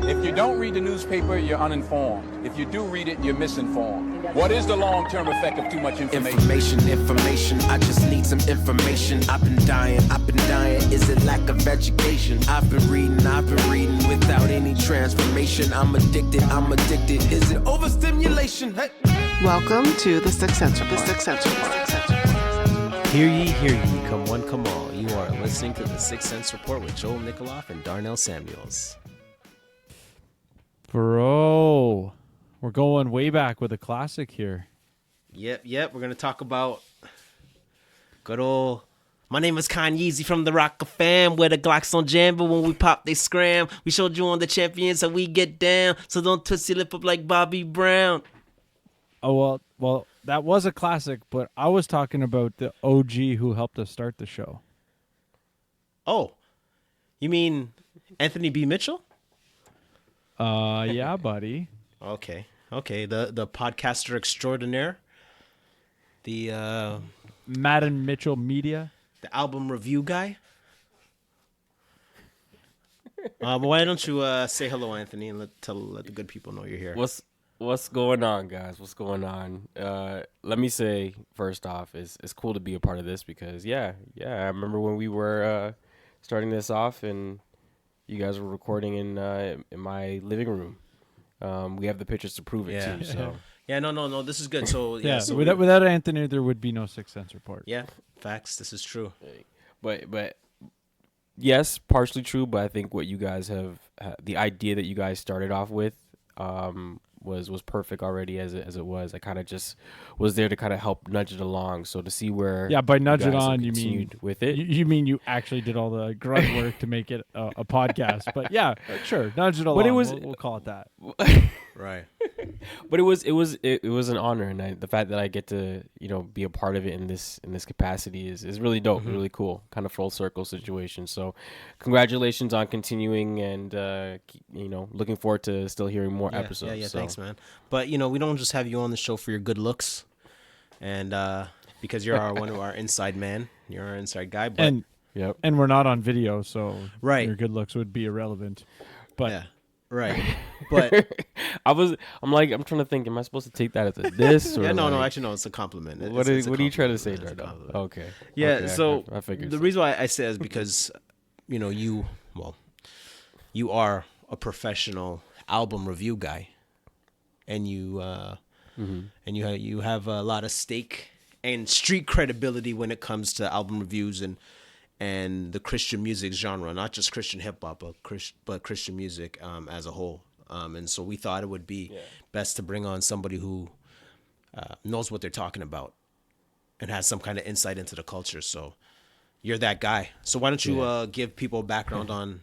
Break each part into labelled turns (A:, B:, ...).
A: If you don't read the newspaper, you're uninformed. If you do read it, you're misinformed. What is the long-term effect of too much information?
B: Information, I just need some information. I've been dying. Is it lack of education? I've been reading without any transformation. I'm addicted. Is it overstimulation? Hey.
C: Welcome to the Sixth Sense Report.
D: Hear ye, come one, come all. You are listening to the Sixth Sense Report with Joel Nikoloff and Darnell Samuels.
E: Bro, we're going way back with a classic here.
D: Yep. We're going to talk about good old... My name is Kanye from the Rocker fam, where the Glocks on jam, but when we pop, they scram. We showed you on the champions how we get down, so don't twist your lip up like Bobby Brown.
E: Oh, well, that was a classic, but I was talking about the OG who helped us start the show.
D: Oh, you mean Anthony B. Mitchell?
E: Yeah, buddy.
D: Okay. The podcaster extraordinaire. The
E: maddenmitchellmedia.
D: The album review guy. But why don't you say hello, Anthony, and let the good people know you're here.
F: What's going on, guys? What's going on? Let me say first off, it's cool to be a part of this because I remember when we were starting this off and you guys were recording in my living room. We have the pictures to prove it too. So
D: no, this is good. So
E: so without Anthony, there would be no Sixth Sense Report.
D: Yeah, facts. This is true.
F: But yes, partially true. But I think what you guys have, the idea that you guys started off with, was perfect already as it was. I kind of just was there to kind of help nudge it along. So to see where
E: by nudge it on, you mean
F: with it?
E: You mean you actually did all the grunt work to make it a podcast? But yeah, sure, nudge it along. But it was we'll call it that.
D: Right.
F: But it was an honor, and the fact that I get to be a part of it in this capacity is really dope, really cool, kind of full circle situation. So, congratulations on continuing, and looking forward to still hearing more episodes.
D: Yeah, thanks, man. But we don't just have you on the show for your good looks, and because you're one of our inside man, you're our inside guy. But
E: and we're not on video, so
D: your
E: good looks would be irrelevant. But
D: yeah. Right, but
F: I'm trying to think. Am I supposed to take that as a diss? Or
D: no, actually, no. It's a compliment.
F: What are you trying to say, Darnell? Okay.
D: Yeah.
F: Okay,
D: so
F: I figured
D: the reason why I say is because you are a professional album review guy, and you have a lot of stake and street credibility when it comes to album reviews and the Christian music genre, not just Christian hip hop, but Christian music as a whole. And so we thought it would be best to bring on somebody who knows what they're talking about and has some kind of insight into the culture. So you're that guy. So why don't you give people a background on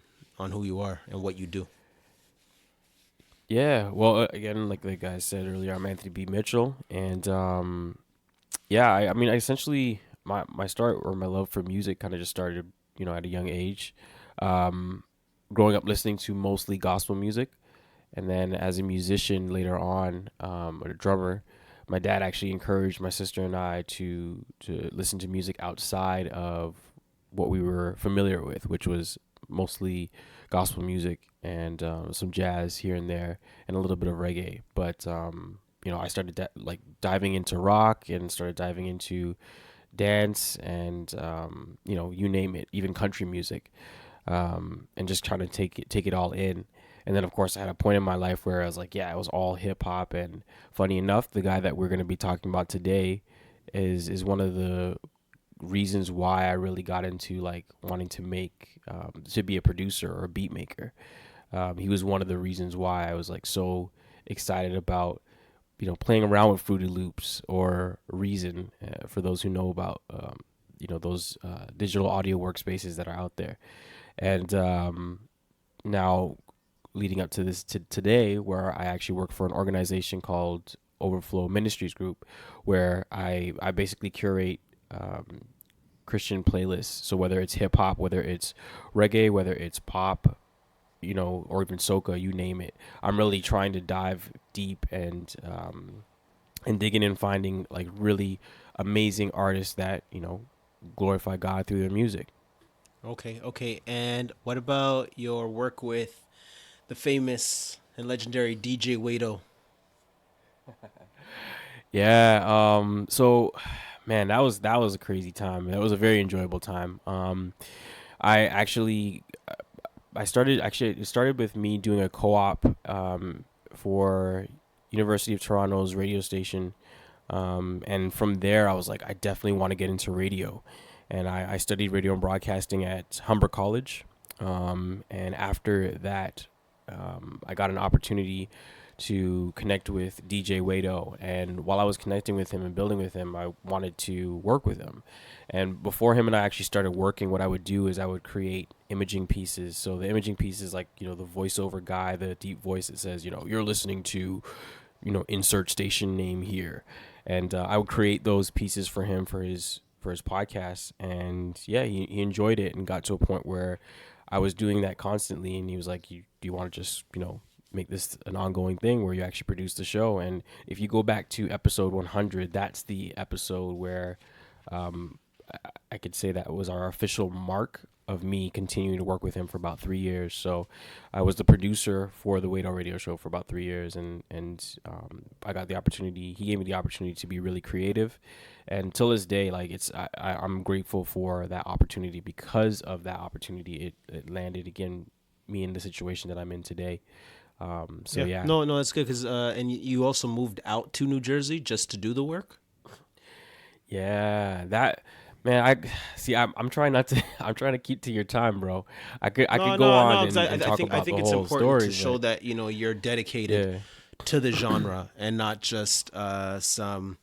D: who you are and what you do?
F: Yeah. Well, again, like the guy said earlier, I'm Anthony B. Mitchell, and I mean, essentially. My start or my love for music kind of just started, at a young age, growing up listening to mostly gospel music. And then as a musician later on, or a drummer, my dad actually encouraged my sister and I to listen to music outside of what we were familiar with, which was mostly gospel music and some jazz here and there and a little bit of reggae. But, I started diving into rock and started diving into dance and you name it, even country music, and just trying to take it all in. And then of course I had a point in my life where I was like, it was all hip hop. And funny enough, the guy that we're going to be talking about today is one of the reasons why I really got into wanting to make to be a producer or a beat maker. He was one of the reasons why I was so excited about playing around with Fruity Loops or Reason, for those who know about, those digital audio workspaces that are out there. And now leading up to this today, where I actually work for an organization called Overflow Ministries Group, where I basically curate Christian playlists. So whether it's hip hop, whether it's reggae, whether it's pop, or even soca, you name it. I'm really trying to dive deep and digging and finding really amazing artists that, glorify God through their music.
D: Okay. And what about your work with the famous and legendary DJ Wado.
F: Yeah. So, man, that was a crazy time. That was a very enjoyable time. I actually, it started with me doing a co-op for University of Toronto's radio station. And from there, I was like, I definitely want to get into radio. And I studied radio and broadcasting at Humber College. And after that, I got an opportunity to connect with DJ Wado. And while I was connecting with him and building with him, I wanted to work with him. And before him and I actually started working, what I would do is I would create imaging pieces. So the imaging pieces, like, the voiceover guy, the deep voice that says, you're listening to, insert station name here. And I would create those pieces for him for his podcast. And yeah, he enjoyed it and got to a point where I was doing that constantly. And he was like, do you want to just, make this an ongoing thing where you actually produce the show? And if you go back to episode 100, that's the episode where I could say that was our official mark of me continuing to work with him for about 3 years. So I was the producer for the Wade All Radio Show for about 3 years, and I got the opportunity. He gave me the opportunity to be really creative, and till this day, like I'm grateful for that opportunity. Because of that opportunity, it landed again me in the situation that I'm in today. Yeah.
D: No, that's good because and you also moved out to New Jersey just to do the work.
F: Yeah, that. Man, I'm trying not to. I'm trying to keep to your time, bro. I could go on and talk about
D: I think
F: the
D: it's
F: whole
D: important
F: story,
D: to show that you're dedicated to the genre and not just some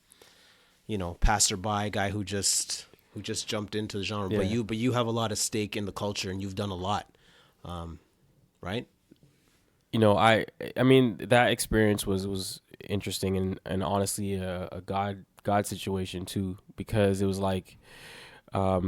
D: passerby guy who just jumped into the genre.
F: Yeah.
D: But you have a lot of stake in the culture and you've done a lot, right?
F: I mean that experience was interesting and honestly a God situation too, because it was like my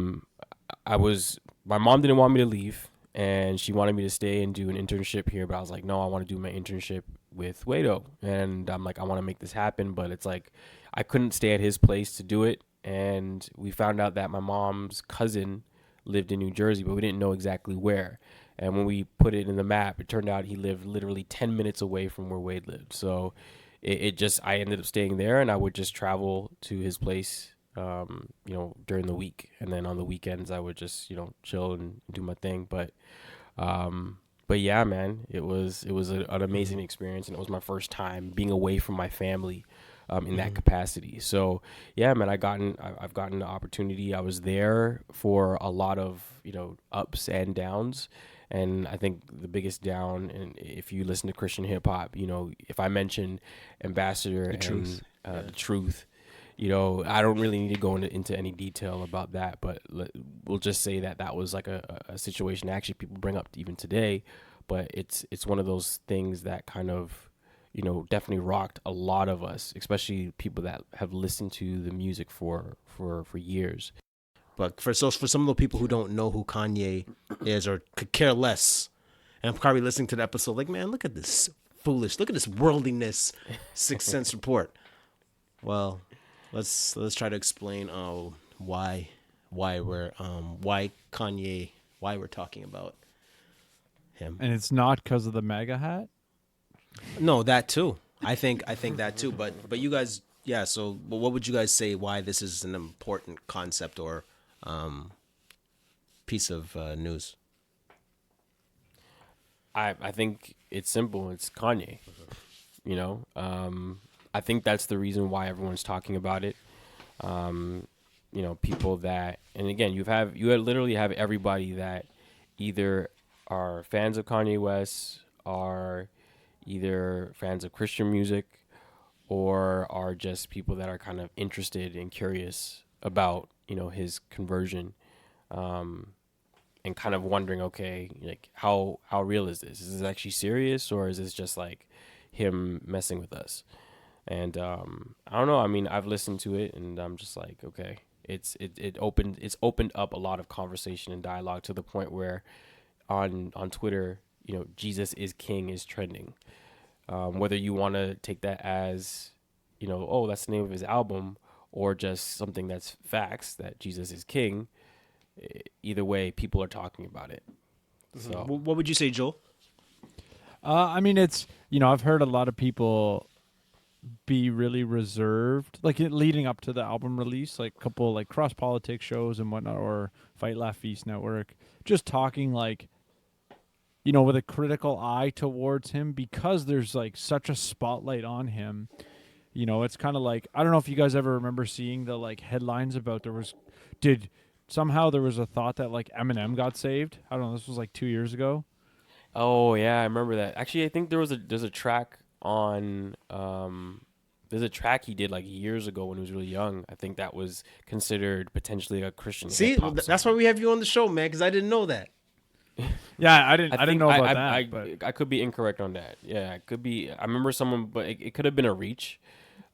F: mom didn't want me to leave and she wanted me to stay and do an internship here, but I was like, no, I want to do my internship with Wado. And I'm like, I want to make this happen, but it's like I couldn't stay at his place to do it. And we found out that my mom's cousin lived in New Jersey, but we didn't know exactly where. And when we put it in the map, it turned out he lived literally 10 minutes away from where Wade lived. So I ended up staying there, and I would just travel to his place, during the week. And then on the weekends, I would just, chill and do my thing. But yeah, man, it was an amazing experience. And it was my first time being away from my family, in that capacity. So yeah, man, I've gotten the opportunity. I was there for a lot of, ups and downs. And I think the biggest down, and if you listen to Christian hip hop, if I mention Ambassador and the Truth, I don't really need to go into any detail about that, but we'll just say that was like a situation actually people bring up even today, but it's one of those things that kind of, definitely rocked a lot of us, especially people that have listened to the music for years.
D: But for some of the people who don't know who Kanye is or could care less, and probably listening to the episode like, man, look at this worldliness, Sixth Sense Report. Well, let's try to explain why we're talking about him.
E: And it's not because of the MAGA hat?
D: No, that too. I think that too. But you guys, yeah. So, but what would you guys say why this is an important concept or piece of news?
F: I think it's simple. It's Kanye. I think that's the reason why everyone's talking about it. People that, and again, you literally have everybody that either are fans of Kanye West, are either fans of Christian music, or are just people that are kind of interested and curious about, his conversion, and kind of wondering, okay, like how real is this? Is this actually serious, or is this just like him messing with us? And I don't know. I mean, I've listened to it, and I'm just like, okay, it's opened up a lot of conversation and dialogue to the point where on Twitter, Jesus is King is trending. Whether you want to take that as, oh, that's the name of his album, or just something that's facts that Jesus is King, either way, people are talking about it. So,
D: what would you say, Joel?
E: I mean, it's, I've heard a lot of people be really reserved, like leading up to the album release, like a couple like cross politics shows and whatnot, or Fight Laugh Feast Network, just talking like, with a critical eye towards him because there's like such a spotlight on him. It's kind of like, I don't know if you guys ever remember seeing the like headlines about somehow there was a thought that like Eminem got saved. I don't know. This was like 2 years ago.
F: Oh yeah, I remember that. Actually, I think there's a track on there's a track he did like years ago when he was really young. I think that was considered potentially a Christian.
D: See, that's why we have you on the show, man, because I didn't know that.
E: Yeah, I didn't know about that.
F: But I could be incorrect on that. Yeah, it could be. I remember someone, but it could have been a reach.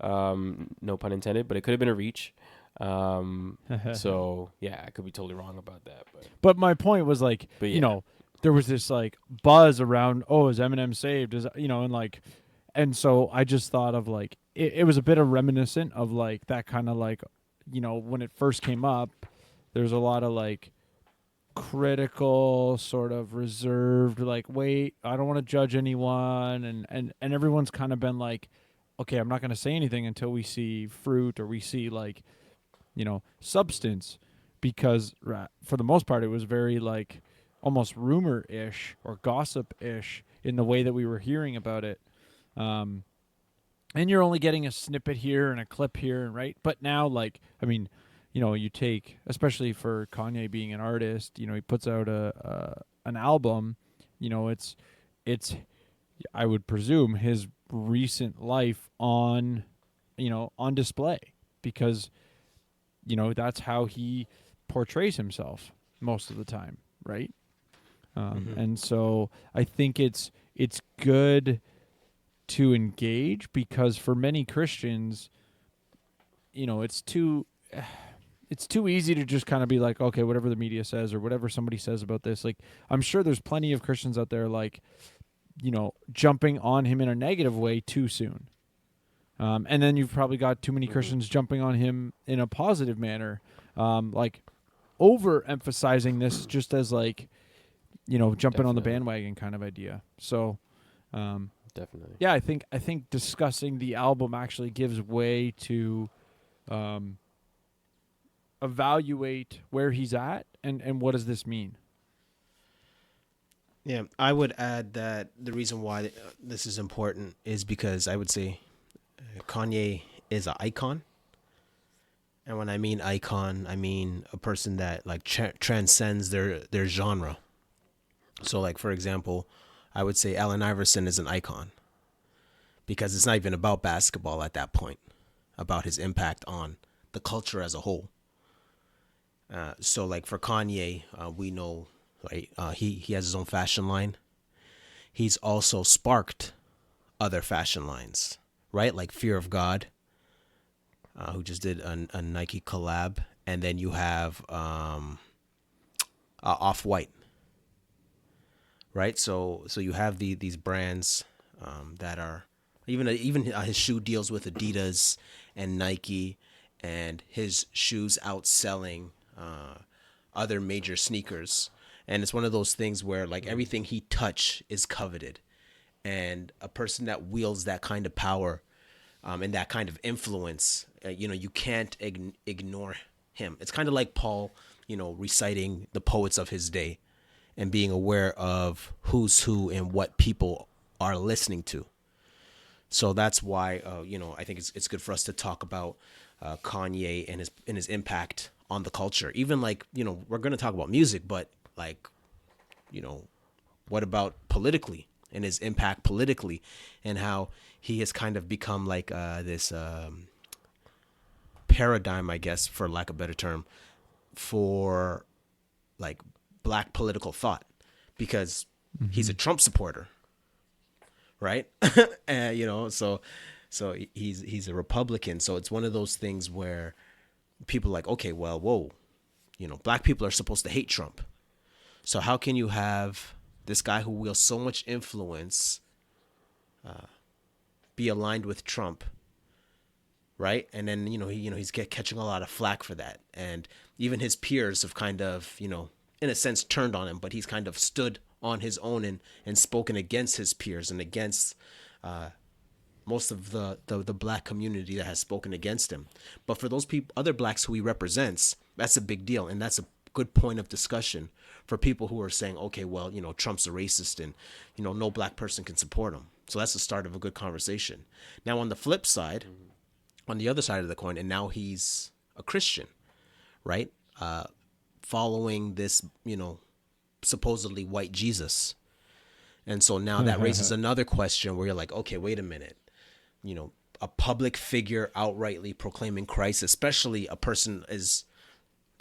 F: No pun intended, but it could have been a reach. So yeah, I could be totally wrong about that.
E: But my point was like, there was this like buzz around, is Eminem saved? And so I just thought of like, it was a bit of reminiscent of like that kind of like, when it first came up, there's a lot of like critical, sort of reserved, like, wait, I don't want to judge anyone. And everyone's kind of been like, okay, I'm not going to say anything until we see fruit or we see like, substance, because for the most part, it was very like almost rumor-ish or gossip-ish in the way that we were hearing about it. And you're only getting a snippet here and a clip here, right? But now, like, I mean, you take, especially for Kanye being an artist, he puts out an album, it's I would presume his recent life on display, because that's how he portrays himself most of the time, right? And so I think it's good to engage, because for many Christians, it's too easy to just kind of be like, okay, whatever the media says or whatever somebody says about this. Like, I'm sure there's plenty of Christians out there like, jumping on him in a negative way too soon. And then you've probably got too many Christians jumping on him in a positive manner, like overemphasizing this just as like, jumping on the bandwagon kind of idea. So,
F: definitely.
E: Yeah, I think discussing the album actually gives way to evaluate where he's at and what does this mean.
D: Yeah, I would add that the reason why this is important is because I would say Kanye is an icon. And when I mean icon, I mean a person that like transcends their genre. So like, for example, I would say Allen Iverson is an icon, because it's not even about basketball at that point, about his impact on the culture as a whole. So like for Kanye, we know, right, he has his own fashion line. He's also sparked other fashion lines, right? Like Fear of God, who just did a Nike collab. And then you have Off-White, right? So you have these brands that are, even his shoe deals with Adidas and Nike, and his shoes outselling other major sneakers. And it's one of those things where like everything he touch is coveted, and a person that wields that kind of power and that kind of influence, you can't ignore him. It's kind of like Paul, reciting the poets of his day and being aware of who's who and what people are listening to. So that's why, I think it's good for us to talk about Kanye and his impact on the culture. Even like, we're going to talk about music, but like, what about politically and his impact politically, and how he has kind of become like this paradigm, I guess, for lack of a better term, for like black political thought, because he's a Trump supporter, right? And, so he's a Republican. So it's one of those things where people are like, okay, well, whoa, black people are supposed to hate Trump. So how can you have this guy who wields so much influence be aligned with Trump, right? And then, he's catching a lot of flack for that. And even his peers have kind of, in a sense, turned on him, but he's kind of stood on his own and spoken against his peers and against most of the black community that has spoken against him. But for those people, other blacks who he represents, that's a big deal. And that's a good point of discussion for people who are saying, okay, well, Trump's a racist and, no black person can support him. So that's the start of a good conversation. Now, on the flip side, on the other side of the coin, and now he's a Christian, right? Following this, supposedly white Jesus. And so now that raises another question where you're like, okay, wait a minute. A public figure outrightly proclaiming Christ, especially a person is,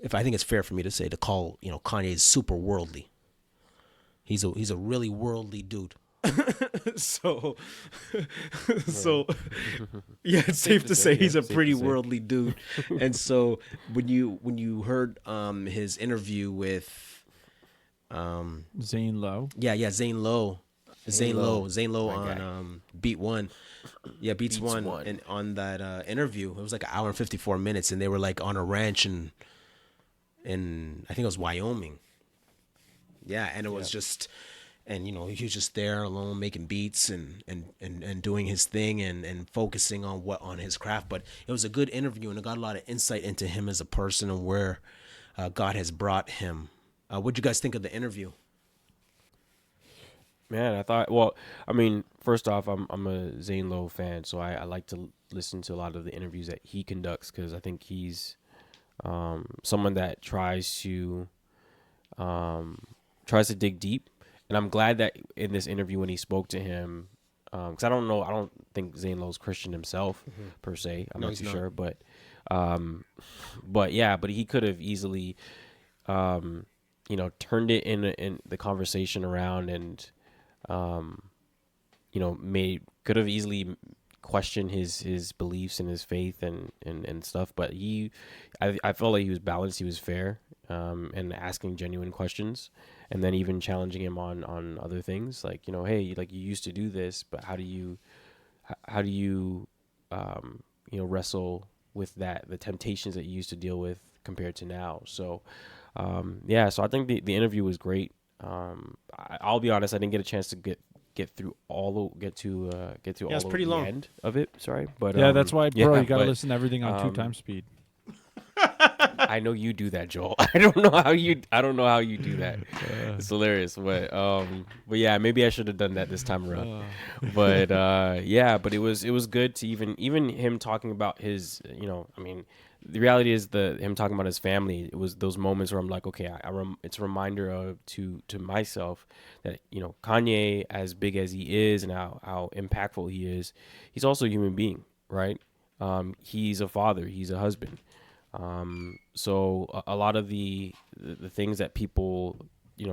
D: if I think it's fair for me to say, to call, Kanye is super worldly. He's a really worldly dude. so yeah, it's safe to say he's a pretty worldly dude. And so when you heard his interview with
E: Zane Lowe.
D: Yeah, Zane Lowe on Beat One. Yeah, Beats One. And on that interview, it was like an hour and 54 minutes, and they were like on a ranch in I think it was Wyoming. Yeah, and it was just, and he was just there alone making beats and doing his thing and focusing on his craft. But it was a good interview, and it got a lot of insight into him as a person and where God has brought him. What'd you guys think of the interview?
F: Man, I thought, well, I mean, first off, I'm a Zane Lowe fan, so I like to listen to a lot of the interviews that he conducts, because I think he's someone that tries to dig deep. And I'm glad that in this interview when he spoke to him, because I don't think Zane Lowe's Christian himself per se. I'm not too sure, but he could have easily, turned it in the conversation around and, could have easily questioned his beliefs and his faith and stuff. But I felt like he was balanced. He was fair, and asking genuine questions. And then even challenging him on other things like, hey, like you used to do this, but how do you wrestle with the temptations that you used to deal with compared to now? So, so I think the interview was great. I'll be honest, I didn't get a chance to get through all the
D: long.
F: end of it. Sorry, but
E: that's why, bro, you got to listen to everything on 2 times speed.
F: I know you do that, Joel. I don't know how you do that. It's hilarious, but yeah, maybe I should have done that this time around. But but it was good to even him talking about his, the reality is him talking about his family. It was those moments where I'm like, okay, it's a reminder to myself that, Kanye, as big as he is and how impactful he is, he's also a human being, right? He's a father, he's a husband. So a lot of the things that people,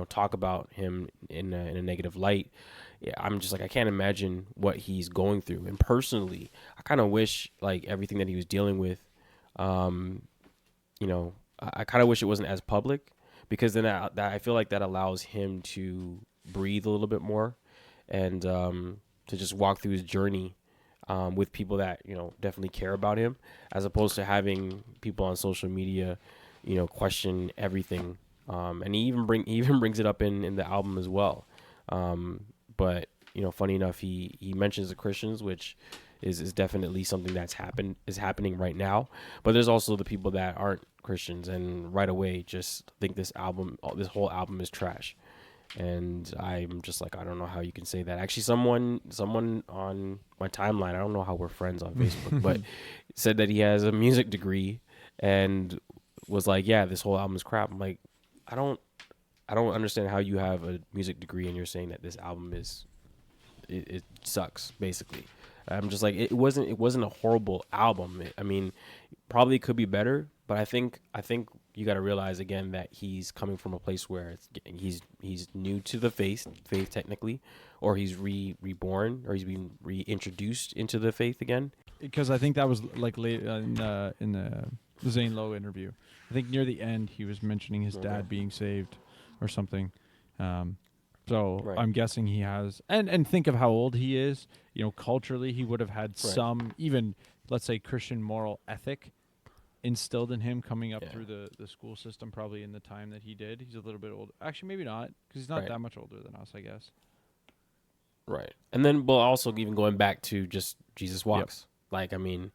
F: talk about him in a negative light, I'm just like, I can't imagine what he's going through. And personally, I kind of wish like everything that he was dealing with, I kind of wish it wasn't as public, because then that I feel like that allows him to breathe a little bit more and to just walk through his journey with people that definitely care about him, as opposed to having people on social media question everything, and he even brings it up in the album as well. But funny enough, he mentions the Christians, which is definitely something is happening right now. But there's also the people that aren't Christians and right away just think this whole album is trash. And I'm just like, I don't know how you can say that. Actually, someone on my timeline, I don't know how we're friends on Facebook, but said that he has a music degree and was like, yeah, this whole album is crap. I'm like, I don't understand how you have a music degree and you're saying that this album it sucks, basically. I'm just like, it wasn't a horrible album. I mean, probably could be better, but I think you got to realize again that he's coming from a place where he's new to the faith technically, or he's reborn, or he's being reintroduced into the faith again.
E: Because I think that was like late in the Zane Lowe interview. I think near the end he was mentioning his dad being saved or something. So right. I'm guessing he has, and think of how old he is. Culturally, he would have had some, even let's say, Christian moral ethic instilled in him coming up
F: Yeah.
E: through the school system probably in the time that he did. He's a little bit old. Actually, maybe not, because he's not
F: Right.
E: that much older than us, I guess.
F: Right. And then, well, also even going back to just Jesus Walks. Like, I mean,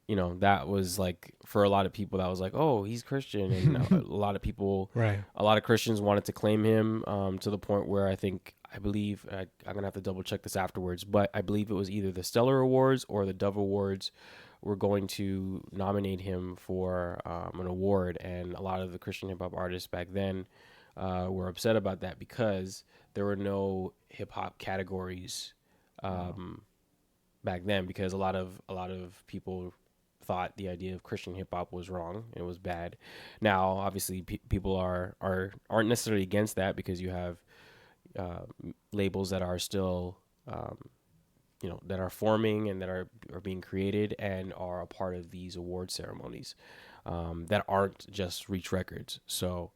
F: you know, that was like, for a lot of people, that was like, oh, he's Christian. And a lot of people,
D: Right.
F: a lot of Christians wanted to claim him to the point where I believe, I'm going to have to double check this afterwards, but I believe it was either the Stellar Awards or the Dove Awards were going to nominate him for an award. And a lot of the Christian hip hop artists back then were upset about that because there were no hip hop categories back then, because a lot of people thought the idea of Christian hip hop was wrong. It was bad. Now, obviously, people aren't necessarily against that, because you have labels that are still, that are forming and that are being created and are a part of these award ceremonies that aren't just Reach Records. So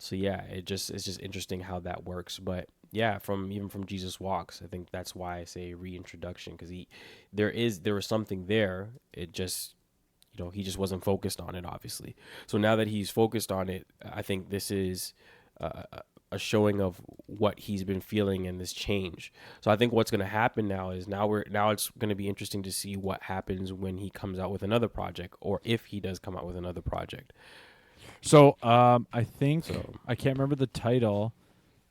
F: yeah, it's just interesting how that works. But yeah, from Jesus Walks, I think that's why I say reintroduction, because there was something there. It just, he just wasn't focused on it, obviously. So now that he's focused on it, I think this is a showing of what he's been feeling and this change. So I think what's going to happen now is now it's going to be interesting to see what happens when he comes out with another project, or if he does come out with another project.
E: So I think I can't remember the title.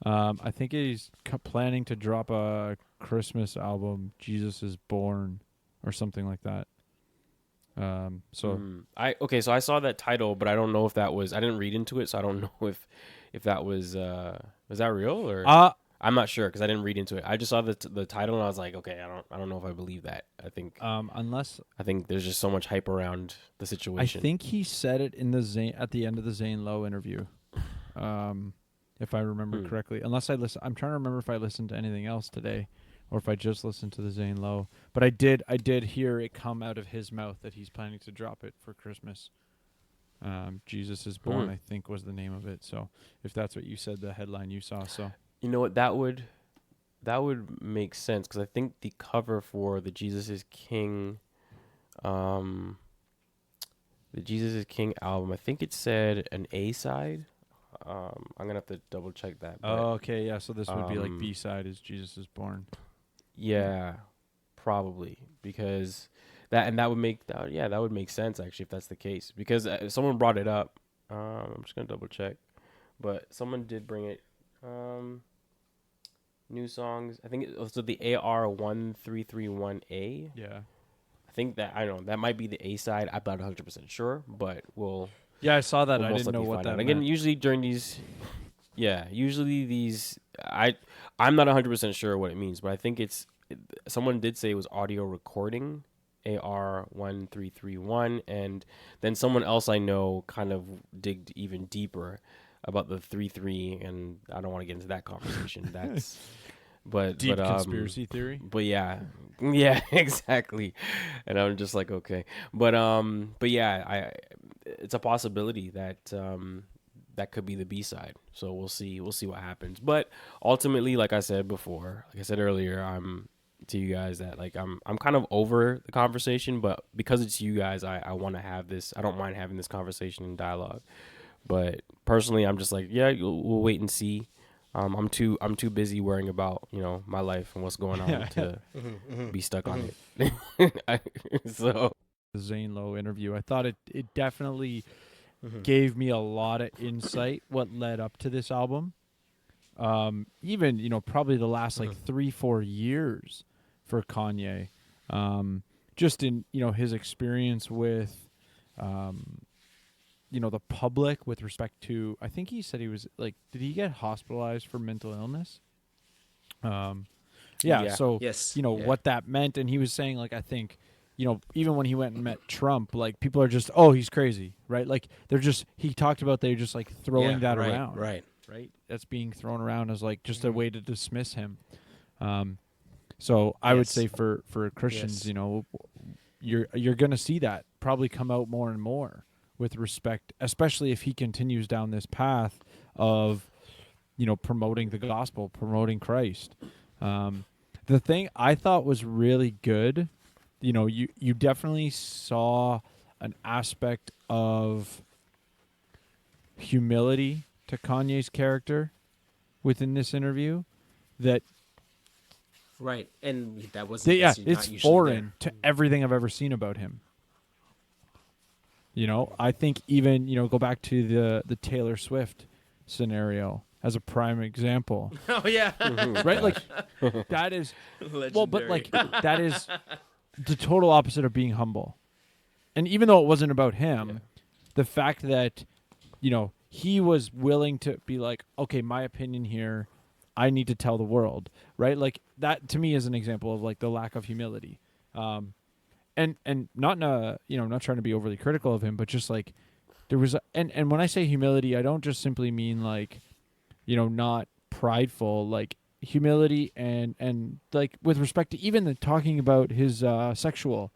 E: I think he's planning to drop a Christmas album, Jesus is Born, or something like that. So
F: I saw that title, but I don't know if that was, I didn't read into it, so I don't know if that was that real, or I'm not sure, because I didn't read into it. I just saw the title and I was like, okay, I don't know if I believe that. I think I think there's just so much hype around the situation.
E: I think he said it in at the end of the Zane Lowe interview, if I remember correctly. Unless I'm trying to remember if I listened to anything else today, or if I just listened to the Zane Lowe. But I did hear it come out of his mouth that he's planning to drop it for Christmas. Jesus is Born, I think, was the name of it. So if that's what you said, the headline you saw. So
F: you know what, that would make sense, because I think the cover for the Jesus is King, album, I think it said an A side. I'm gonna have to double check that. But,
E: okay, yeah. So this would be like B side is Jesus is Born.
F: Yeah, probably, because that would make that would make sense, actually, if that's the case, because someone brought it up. I'm just gonna double check, but someone did bring it. New songs. I think it was the AR1331A.
E: Yeah.
F: I think that, I don't know, that might be the A side. I'm not 100% sure, but we'll.
E: Yeah, I saw that.
F: We'll
E: I didn't know what that meant.
F: Again, usually during these, I'm not 100% sure what it means, but I think someone did say it was audio recording, AR1331, and then someone else I know kind of digged even deeper about the 33, and I don't want to get into that conversation. That's
E: deep conspiracy theory.
F: But yeah, exactly. And I'm just like, okay, but yeah, it's a possibility that that could be the B side. So we'll see what happens. But ultimately, like I said earlier, to you guys that, like, I'm kind of over the conversation, but because it's you guys, I want to have this. I don't mind having this conversation and dialogue. But personally, I'm just like, yeah, we'll wait and see. I'm too busy worrying about, my life and what's going on to be stuck on it. So
E: the Zane Lowe interview, I thought it definitely gave me a lot of insight what led up to this album. Even, probably the last like 3-4 years for Kanye, just in, his experience with, the public with respect to, I think he said he was like, did he get hospitalized for mental illness? So,
D: yes.
E: What that meant. And he was saying, like, I think, even when he went and met Trump, like, people are just, oh, he's crazy, right? Like, they're just like throwing that around.
D: Right.
E: That's being thrown around as like just a way to dismiss him. So I would say for Christians, you're going to see that probably come out more and more with respect, especially if he continues down this path of, promoting the gospel, promoting Christ. The thing I thought was really good, you definitely saw an aspect of humility to Kanye's character within this interview that
D: Right, and that wasn't.
E: yeah,
D: not
E: it's
D: usually
E: foreign
D: there.
E: to everything I've ever seen about him. I think even go back to the Taylor Swift scenario as a prime example.
D: Oh yeah,
E: Right? Like that is well, but
D: Legendary.
E: like that is the total opposite of being humble. And even though it wasn't about him, the fact that he was willing to be like, okay, my opinion here, I need to tell the world, right? Like that to me is an example of like the lack of humility. And not in a, not trying to be overly critical of him, but just like there was and when I say humility, I don't just simply mean like not prideful, like humility and like with respect to even the talking about his sexual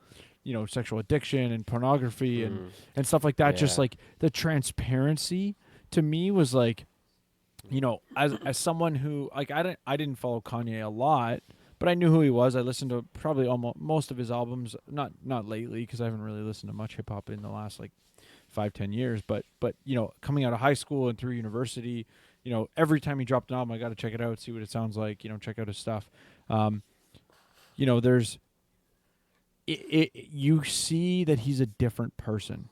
E: addiction and pornography and stuff like that. Just
F: Yeah.
E: like the transparency to me was like, as someone who like I didn't follow Kanye a lot, but I knew who he was. I listened to probably almost most of his albums, not lately because I haven't really listened to much hip hop in the last like 5-10 years, but coming out of high school and through university, every time he dropped an album, I got to check it out, see what it sounds like, check out his stuff. There's you see that he's a different person,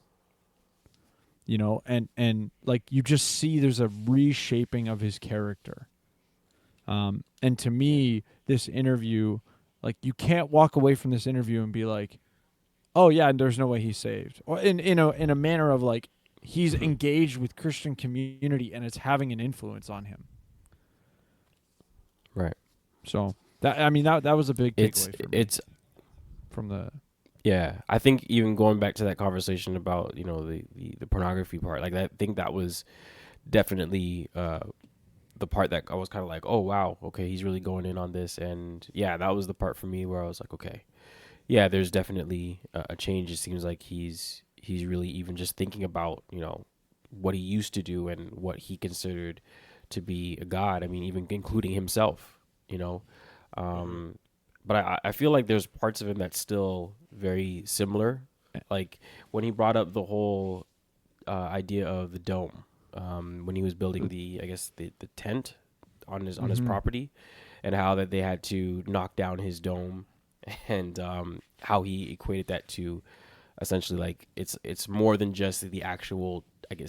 E: and like you just see there's a reshaping of his character. And to me, this interview, like you can't walk away from this interview and be like, oh yeah, and there's no way he's saved, or in a manner of like he's engaged with Christian community and it's having an influence on him.
F: Right.
E: So that was a big takeaway for me.
F: It's
E: from the
F: Yeah, I think even going back to that conversation about the pornography part, like I think that was definitely the part that I was kind of like, oh wow, okay, he's really going in on this, and yeah, that was the part for me where I was like, okay, yeah, there's definitely a change. It seems like he's really even just thinking about what he used to do and what he considered to be a god. I mean, even including himself, But I feel like there's parts of him that's still very similar. Like when he brought up the whole idea of the dome, when he was building the tent on his property, and how that they had to knock down his dome, and how he equated that to essentially like it's more than just the actual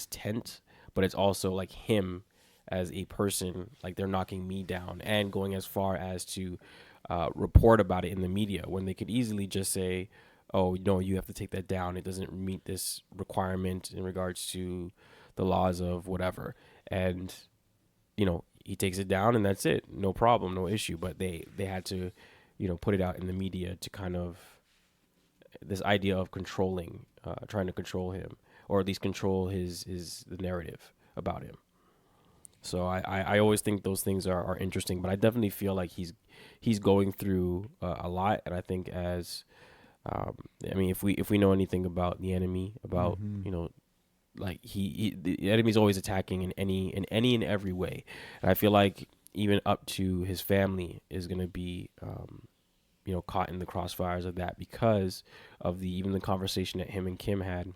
F: tent, but it's also like him as a person. Like they're knocking me down and going as far as to report about it in the media when they could easily just say, oh no, you have to take that down, it doesn't meet this requirement in regards to the laws of whatever, and he takes it down and that's it, no problem, no issue. But they had to put it out in the media to kind of this idea of controlling, trying to control him, or at least control the narrative about him. So I always think those things are interesting, but I definitely feel like he's going through a lot. And I think as if we know anything about the enemy, about like the enemy's always attacking in any and every way. And I feel like even up to his family is going to be caught in the crossfires of that, because of even the conversation that him and Kim had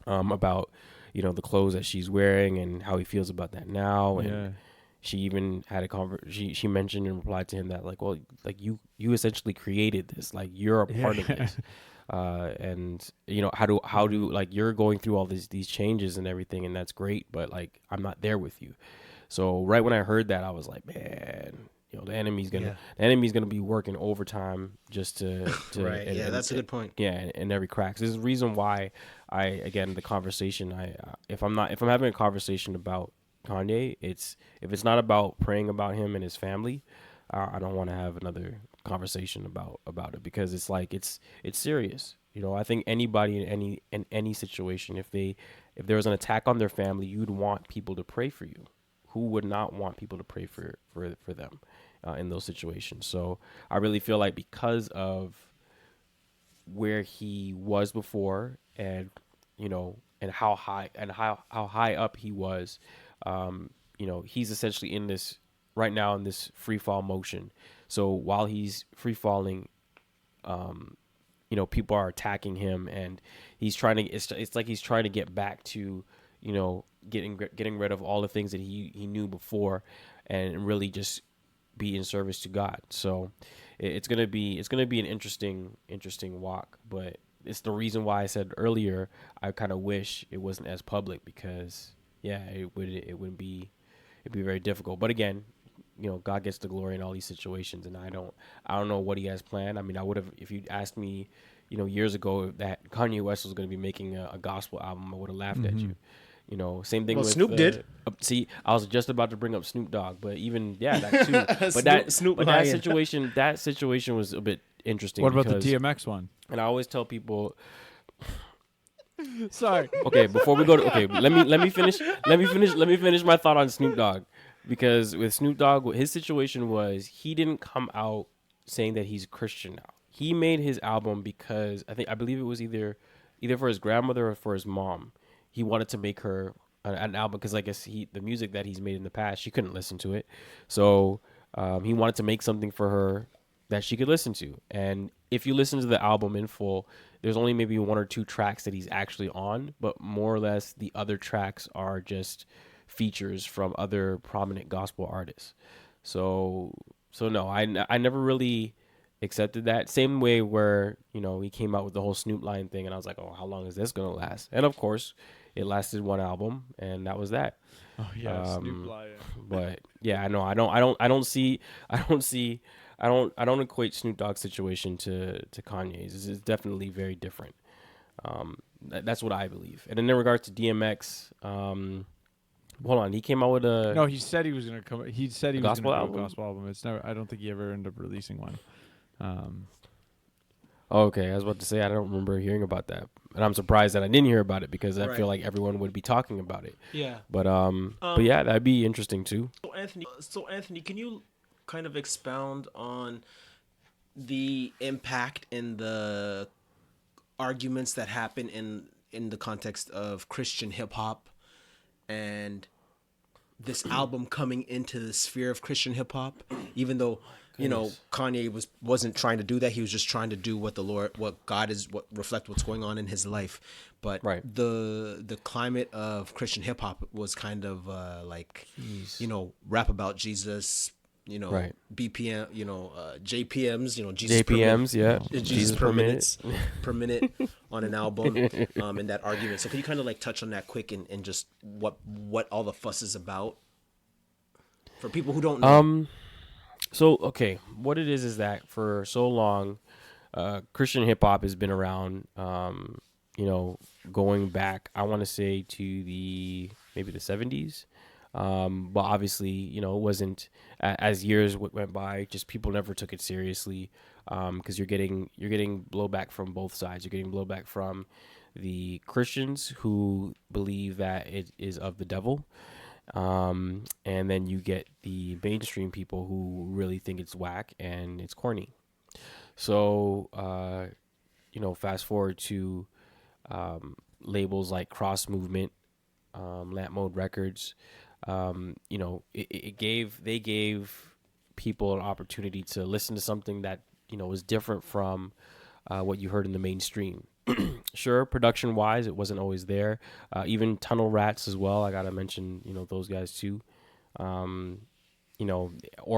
F: about the clothes that she's wearing and how he feels about that now. And she even had a she mentioned and replied to him that like, well, like you essentially created this, like you're a part of this. And how do like you're going through all these changes and everything, and that's great, but like I'm not there with you. So right when I heard that, I was like, man, the enemy's gonna be working overtime just to
D: right. That's a good point.
F: Yeah, and every crack. So this is the reason why the conversation, if I'm having a conversation about Kanye, if it's not about praying about him and his family, I don't want to have another conversation about it, because it's like it's serious. I think anybody in any situation, if there was an attack on their family, you'd want people to pray for you. Who would not want people to pray for them in those situations? So I really feel like because of where he was before, and and how high up he was, he's essentially in this right now in this free fall motion. So while he's free falling, people are attacking him, and he's trying to. It's like he's trying to get back to, getting rid of all the things that he knew before, and really just be in service to God. So it's gonna be an interesting walk, but it's the reason why I said earlier I kind of wish it wasn't as public, because it'd be very difficult. But again, God gets the glory in all these situations, and I don't know what he has planned. I mean, I would have, if you'd asked me, years ago that Kanye West was going to be making a gospel album, I would have laughed at you. Same thing.
D: Well,
F: with
D: Snoop did.
F: See, I was just about to bring up Snoop Dogg, but even that too. But
D: Snoop
F: that situation was a bit interesting.
E: What about the DMX one?
F: And I always tell people.
E: Sorry.
F: Okay, before we go to let me finish my thought on Snoop Dogg, because with Snoop Dogg, his situation was he didn't come out saying that he's Christian now. He made his album because I believe it was either for his grandmother or for his mom. He wanted to make her an album because I guess the music that he's made in the past, she couldn't listen to it, so he wanted to make something for her that she could listen to. And if you listen to the album in full, there's only maybe 1 or 2 tracks that he's actually on, but more or less the other tracks are just features from other prominent gospel artists. So no, I never really accepted that. Same way where, he came out with the whole Snoop Lion thing, and I was like, oh, how long is this going to last? And of course, it lasted 1 album, and that was that.
E: Oh yeah, Snoop Lion.
F: But yeah, I know I don't equate Snoop Dogg's situation to Kanye's. It's definitely very different. That's what I believe. And in regards to DMX, hold on, he came out with a
E: No, he said he was gonna come. He said he was
F: gospel
E: gonna do
F: album?
E: a gospel album. It's never. I don't think he ever ended up releasing one.
F: Okay, I was about to say I don't remember hearing about that, and I'm surprised that I didn't hear about it, because I feel like everyone would be talking about it.
D: Yeah.
F: But yeah, that'd be interesting too.
D: So Anthony, can you kind of expound on the impact and the arguments that happen in the context of Christian hip hop and this album coming into the sphere of Christian hip hop, even though Kanye wasn't trying to do that. He was just trying to do what God is, what reflect what's going on in his life. But the climate of Christian hip hop was kind of rap about Jesus, BPM, JPMs, Jesus
F: JPMs, yeah,
D: Jesus per minute on an album, and that argument. So can you kind of like touch on that quick and just what all the fuss is about for people who don't know?
F: So, okay, what it is that for so long, Christian hip hop has been around, going back, I want to say to maybe the 70s. But obviously, it wasn't, as years went by, just people never took it seriously, because you're getting blowback from both sides. You're getting blowback from the Christians who believe that it is of the devil. And then you get the mainstream people who really think it's whack and it's corny. So, fast forward to labels like Cross Movement, Lamp Mode Records. They gave people an opportunity to listen to something that was different from what you heard in the mainstream. Sure, production wise, it wasn't always there. Even Tunnel Rats as well. I gotta mention, those guys too. Or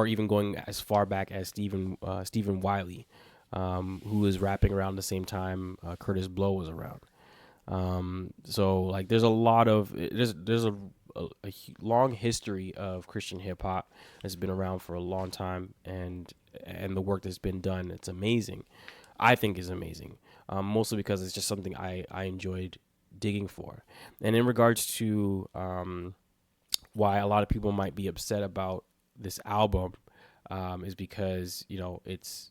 F: even going as far back as Stephen Wiley, who was rapping around the same time Curtis Blow was around. So like, there's a long history of Christian hip hop that's been around for a long time, and the work that's been done, it's amazing. I think is amazing. Mostly because it's just something I enjoyed digging for. And in regards to why a lot of people might be upset about this album, is because, it's,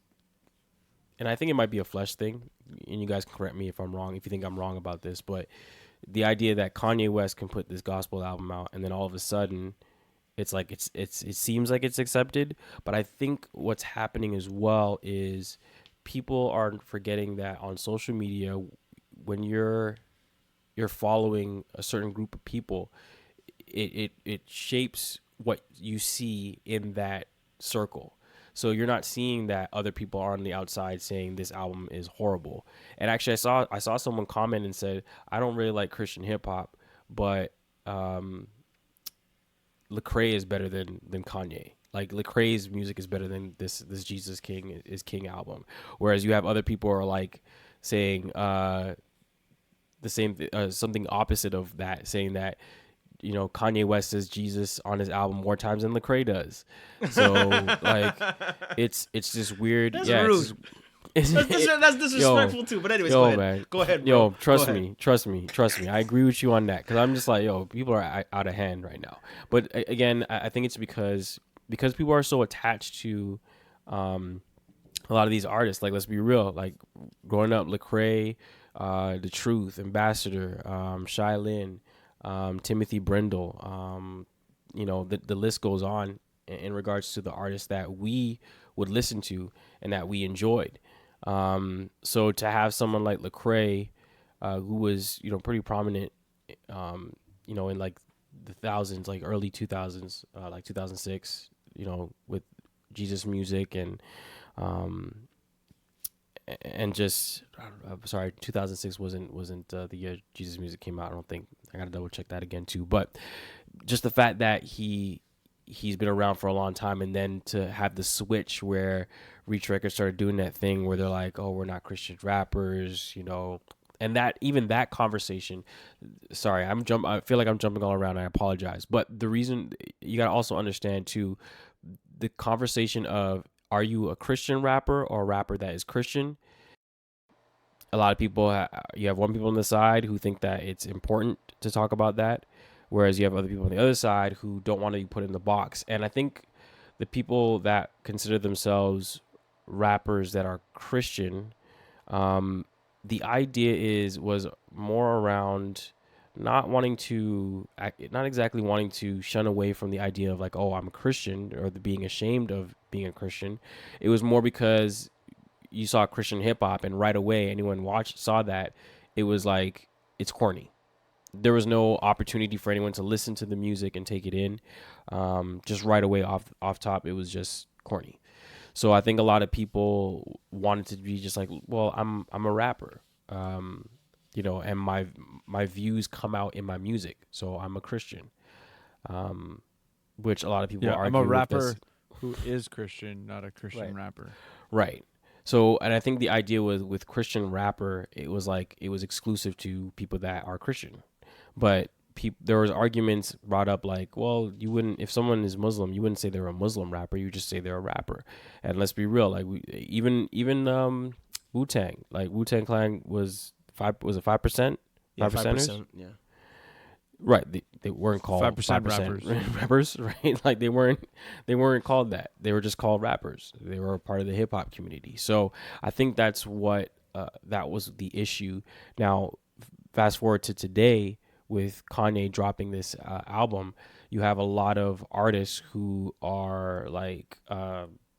F: and I think it might be a flesh thing, and you guys can correct me if I'm wrong, if you think I'm wrong about this, but the idea that Kanye West can put this gospel album out and then all of a sudden it's like it seems like it's accepted, but I think what's happening as well is people are forgetting that on social media, when you're following a certain group of people, it shapes what you see in that circle. So you're not seeing that other people are on the outside saying this album is horrible. And actually, I saw someone comment and said, I don't really like Christian hip hop, but Lecrae is better than Kanye. Like Lecrae's music is better than this Jesus King is King album. Whereas you have other people are like saying the same something opposite of that, saying that Kanye West says Jesus on his album more times than Lecrae does. So like it's just weird.
D: That's
F: yeah,
D: rude. That's disrespectful too. But anyways, go ahead, bro.
F: Yo, trust me. I agree with you on that, because I'm just like, people are out of hand right now. But again, I think it's because people are so attached to a lot of these artists. Like, let's be real. Like, growing up, Lecrae, The Truth, Ambassador, Shai Lin, Timothy Brindle, the list goes on in regards to the artists that we would listen to and that we enjoyed. So to have someone like Lecrae, who was, pretty prominent, in like the thousands, like early 2000s, like 2006, with Jesus music and just, I'm sorry, 2006 wasn't the year Jesus music came out. I don't think. I gotta double check that again too. But just the fact that he's been around for a long time, and then to have the switch where Reach Records started doing that thing where they're like, oh, we're not Christian rappers, and that conversation. Sorry, I feel like I'm jumping all around. I apologize, but the reason you gotta also understand too, the conversation of, are you a Christian rapper or a rapper that is Christian? A lot of people, you have one people on the side who think that it's important to talk about that, whereas you have other people on the other side who don't want to be put in the box. And I think the people that consider themselves rappers that are Christian, the idea was more around not exactly wanting to shun away from the idea of like, oh, I'm a Christian, or being ashamed of being a Christian. It was more because you saw Christian hip hop, and right away anyone saw that, it was like, it's corny. There was no opportunity for anyone to listen to the music and take it in. Just right away off top, it was just corny. So I think a lot of people wanted to be just like, well, I'm a rapper, and my views come out in my music, so I'm a Christian. Which a lot of people argue.
E: I'm a rapper
F: with
E: who is Christian, not a Christian rapper.
F: Right. So, and I think the idea with Christian rapper, it was exclusive to people that are Christian. But there was arguments brought up like, well, you wouldn't, if someone is Muslim, you wouldn't say they're a Muslim rapper, you just say they're a rapper. And let's be real, like even Wu-Tang, like Wu-Tang Clan was it 5%?
D: Yeah,
F: 5%ers?
D: Yeah.
F: Right, they weren't called
E: 5%
F: rappers, right? Like they weren't called that. They were just called rappers. They were a part of the hip hop community. So I think that's what that was the issue. Now, fast forward to today with Kanye dropping this album, you have a lot of artists who are like,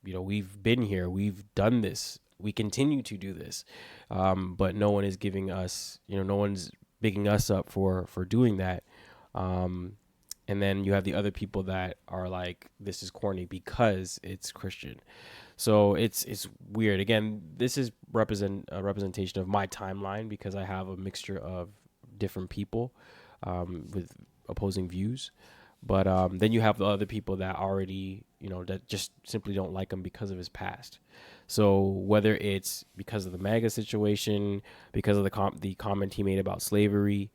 F: we've been here, we've done this, we continue to do this, but no one is giving us, no one's bigging us up for doing that. And then you have the other people that are like, this is corny because it's Christian. So it's weird. Again, this is a representation of my timeline, because I have a mixture of different people with opposing views. But then you have the other people that already, that just simply don't like him because of his past. So whether it's because of the MAGA situation, because of the comment he made about slavery,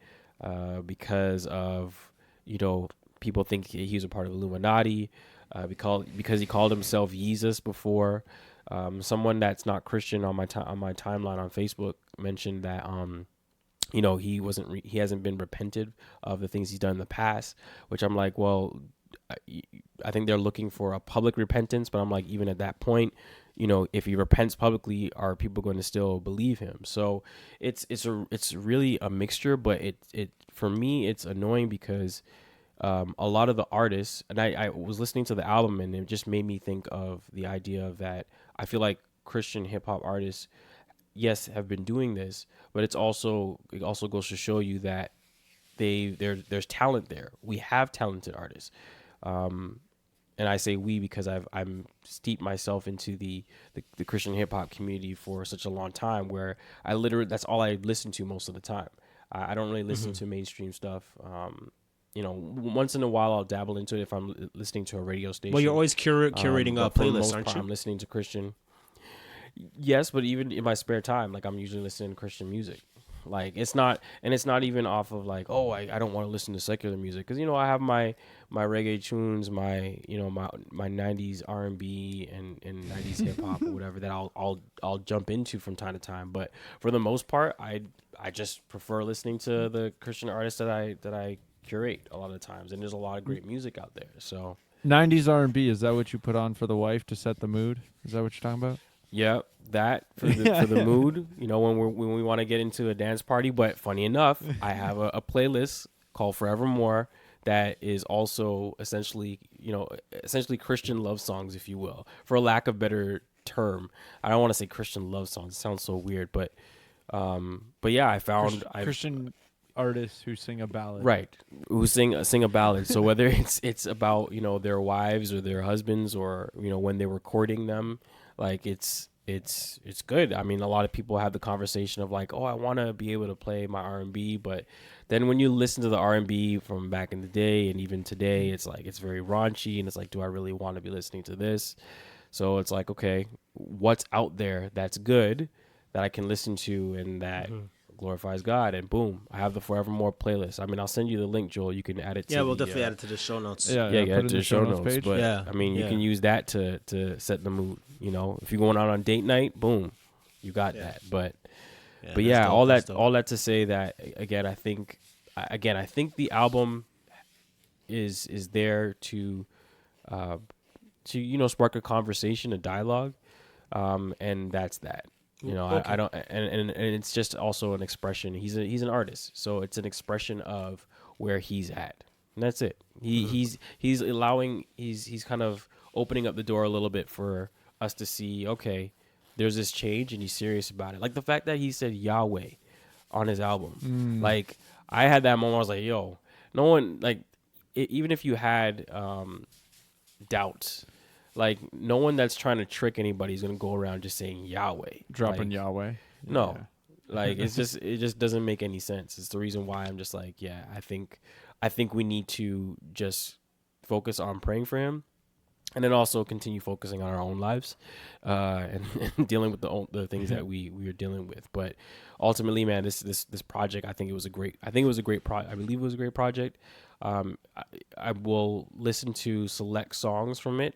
F: because of, people think he was a part of Illuminati, because he called himself Jesus before. Someone that's not Christian on my timeline on Facebook mentioned that he hasn't been repented of the things he's done in the past, which I'm like, well, I think they're looking for a public repentance, but I'm like, even at that point, if he repents publicly, are people going to still believe him? So it's really a mixture, but it for me, it's annoying because a lot of the artists, and I was listening to the album, and it just made me think of the idea of that. I feel like Christian hip hop artists, yes, have been doing this, but it also goes to show you that there's talent there. We have talented artists. and I say we because I'm steeped myself into the Christian hip hop community for such a long time, where I literally, that's all I listen to most of the time. I don't really listen to mainstream stuff. You know, once in a while I'll dabble into it if I'm listening to a radio station.
D: Well, you're always curating
F: but
D: a
F: for the
D: playlist,
F: most
D: aren't
F: part,
D: you?
F: I'm listening to Christian. Yes, but even in my spare time, like I'm usually listening to Christian music. Like it's not even off of like, oh, I don't want to listen to secular music, because you know I have my reggae tunes, my my 90s R&B and 90s hip hop or whatever that I'll jump into from time to time. But for the most part, I just prefer listening to the Christian artists that I curate a lot of times, and there's a lot of great music out there. So
E: 90s R&B, is that what you put on for the wife to set the mood? Is that what you're talking about?
F: yeah, that for the mood, you know, when we want to get into a dance party. But funny enough, I have a playlist called Forevermore that is also essentially Christian love songs, if you will, for a lack of better term. I don't want to say Christian love songs; it sounds so weird, but yeah, I found
E: Christian artists who sing a ballad,
F: right, who sing a ballad. So whether it's about, you know, their wives or their husbands, or, you know, when they were courting them, like it's good. I mean, a lot of people have the conversation of like, oh, I want to be able to play my R&B, but then when you listen to the R&B from back in the day and even today, it's like it's very raunchy, and it's like, do I really want to be listening to this? So it's like, okay, what's out there that's good that I can listen to and that glorifies God? And boom, I have the Forevermore playlist. I mean, I'll send you the link, Joel. You can add it to
D: We'll
F: the,
D: definitely add it to the show notes.
F: yeah,
E: put
F: add
E: it
F: it
E: in
F: to
E: the
F: the show notes.
E: page.
F: But
D: Yeah,
F: I mean, you
D: yeah.
F: can use that to set the mood. You know, if you're going out on date night, boom, you got that. But yeah,
D: that's
F: all
D: dope,
F: all that to say that again, I think the album is there to you know, spark a conversation, a dialogue, and that's that. You know,
D: Okay.
F: I don't, and it's just also an expression. He's an artist, so it's an expression of where he's at, and that's it. He's kind of opening up the door a little bit for us to see, okay, there's this change, and he's serious about it. Like the fact that he said Yahweh on his album. Like I had that moment. I was like, yo, no one, like even if you had doubts, like no one that's trying to trick anybody is gonna go around just saying Yahweh,
E: dropping
F: like,
E: Yahweh.
F: No,
E: Yeah.
F: like it just doesn't make any sense. It's the reason why I'm just like, yeah, I think we need to just focus on praying for him, and then also continue focusing on our own lives, and dealing with the things that we are dealing with. But ultimately, man, this project, I believe it was a great project. I will listen to select songs from it,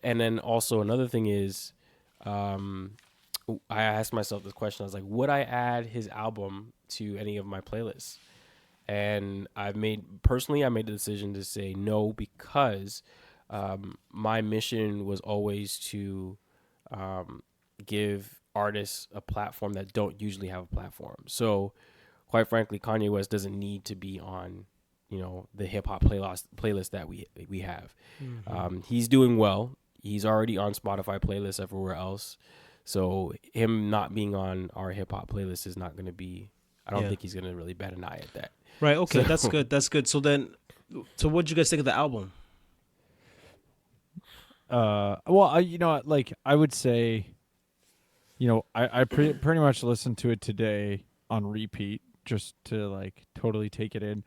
F: and then also another thing is, I asked myself this question. I was like, would I add his album to any of my playlists? And I made the decision to say no, because my mission was always to give artists a platform that don't usually have a platform. So quite frankly, Kanye West doesn't need to be on, you know, the hip hop playlist that we have. He's doing well. He's already on Spotify playlists everywhere else. So him not being on our hip hop playlist is not going to be, I don't think he's going to really bat an eye at that.
D: Right. Okay.
F: So-
D: That's good. So what did you guys think of the album?
E: Well, I would say, you know, I pretty much listened to it today on repeat just to like totally take it in.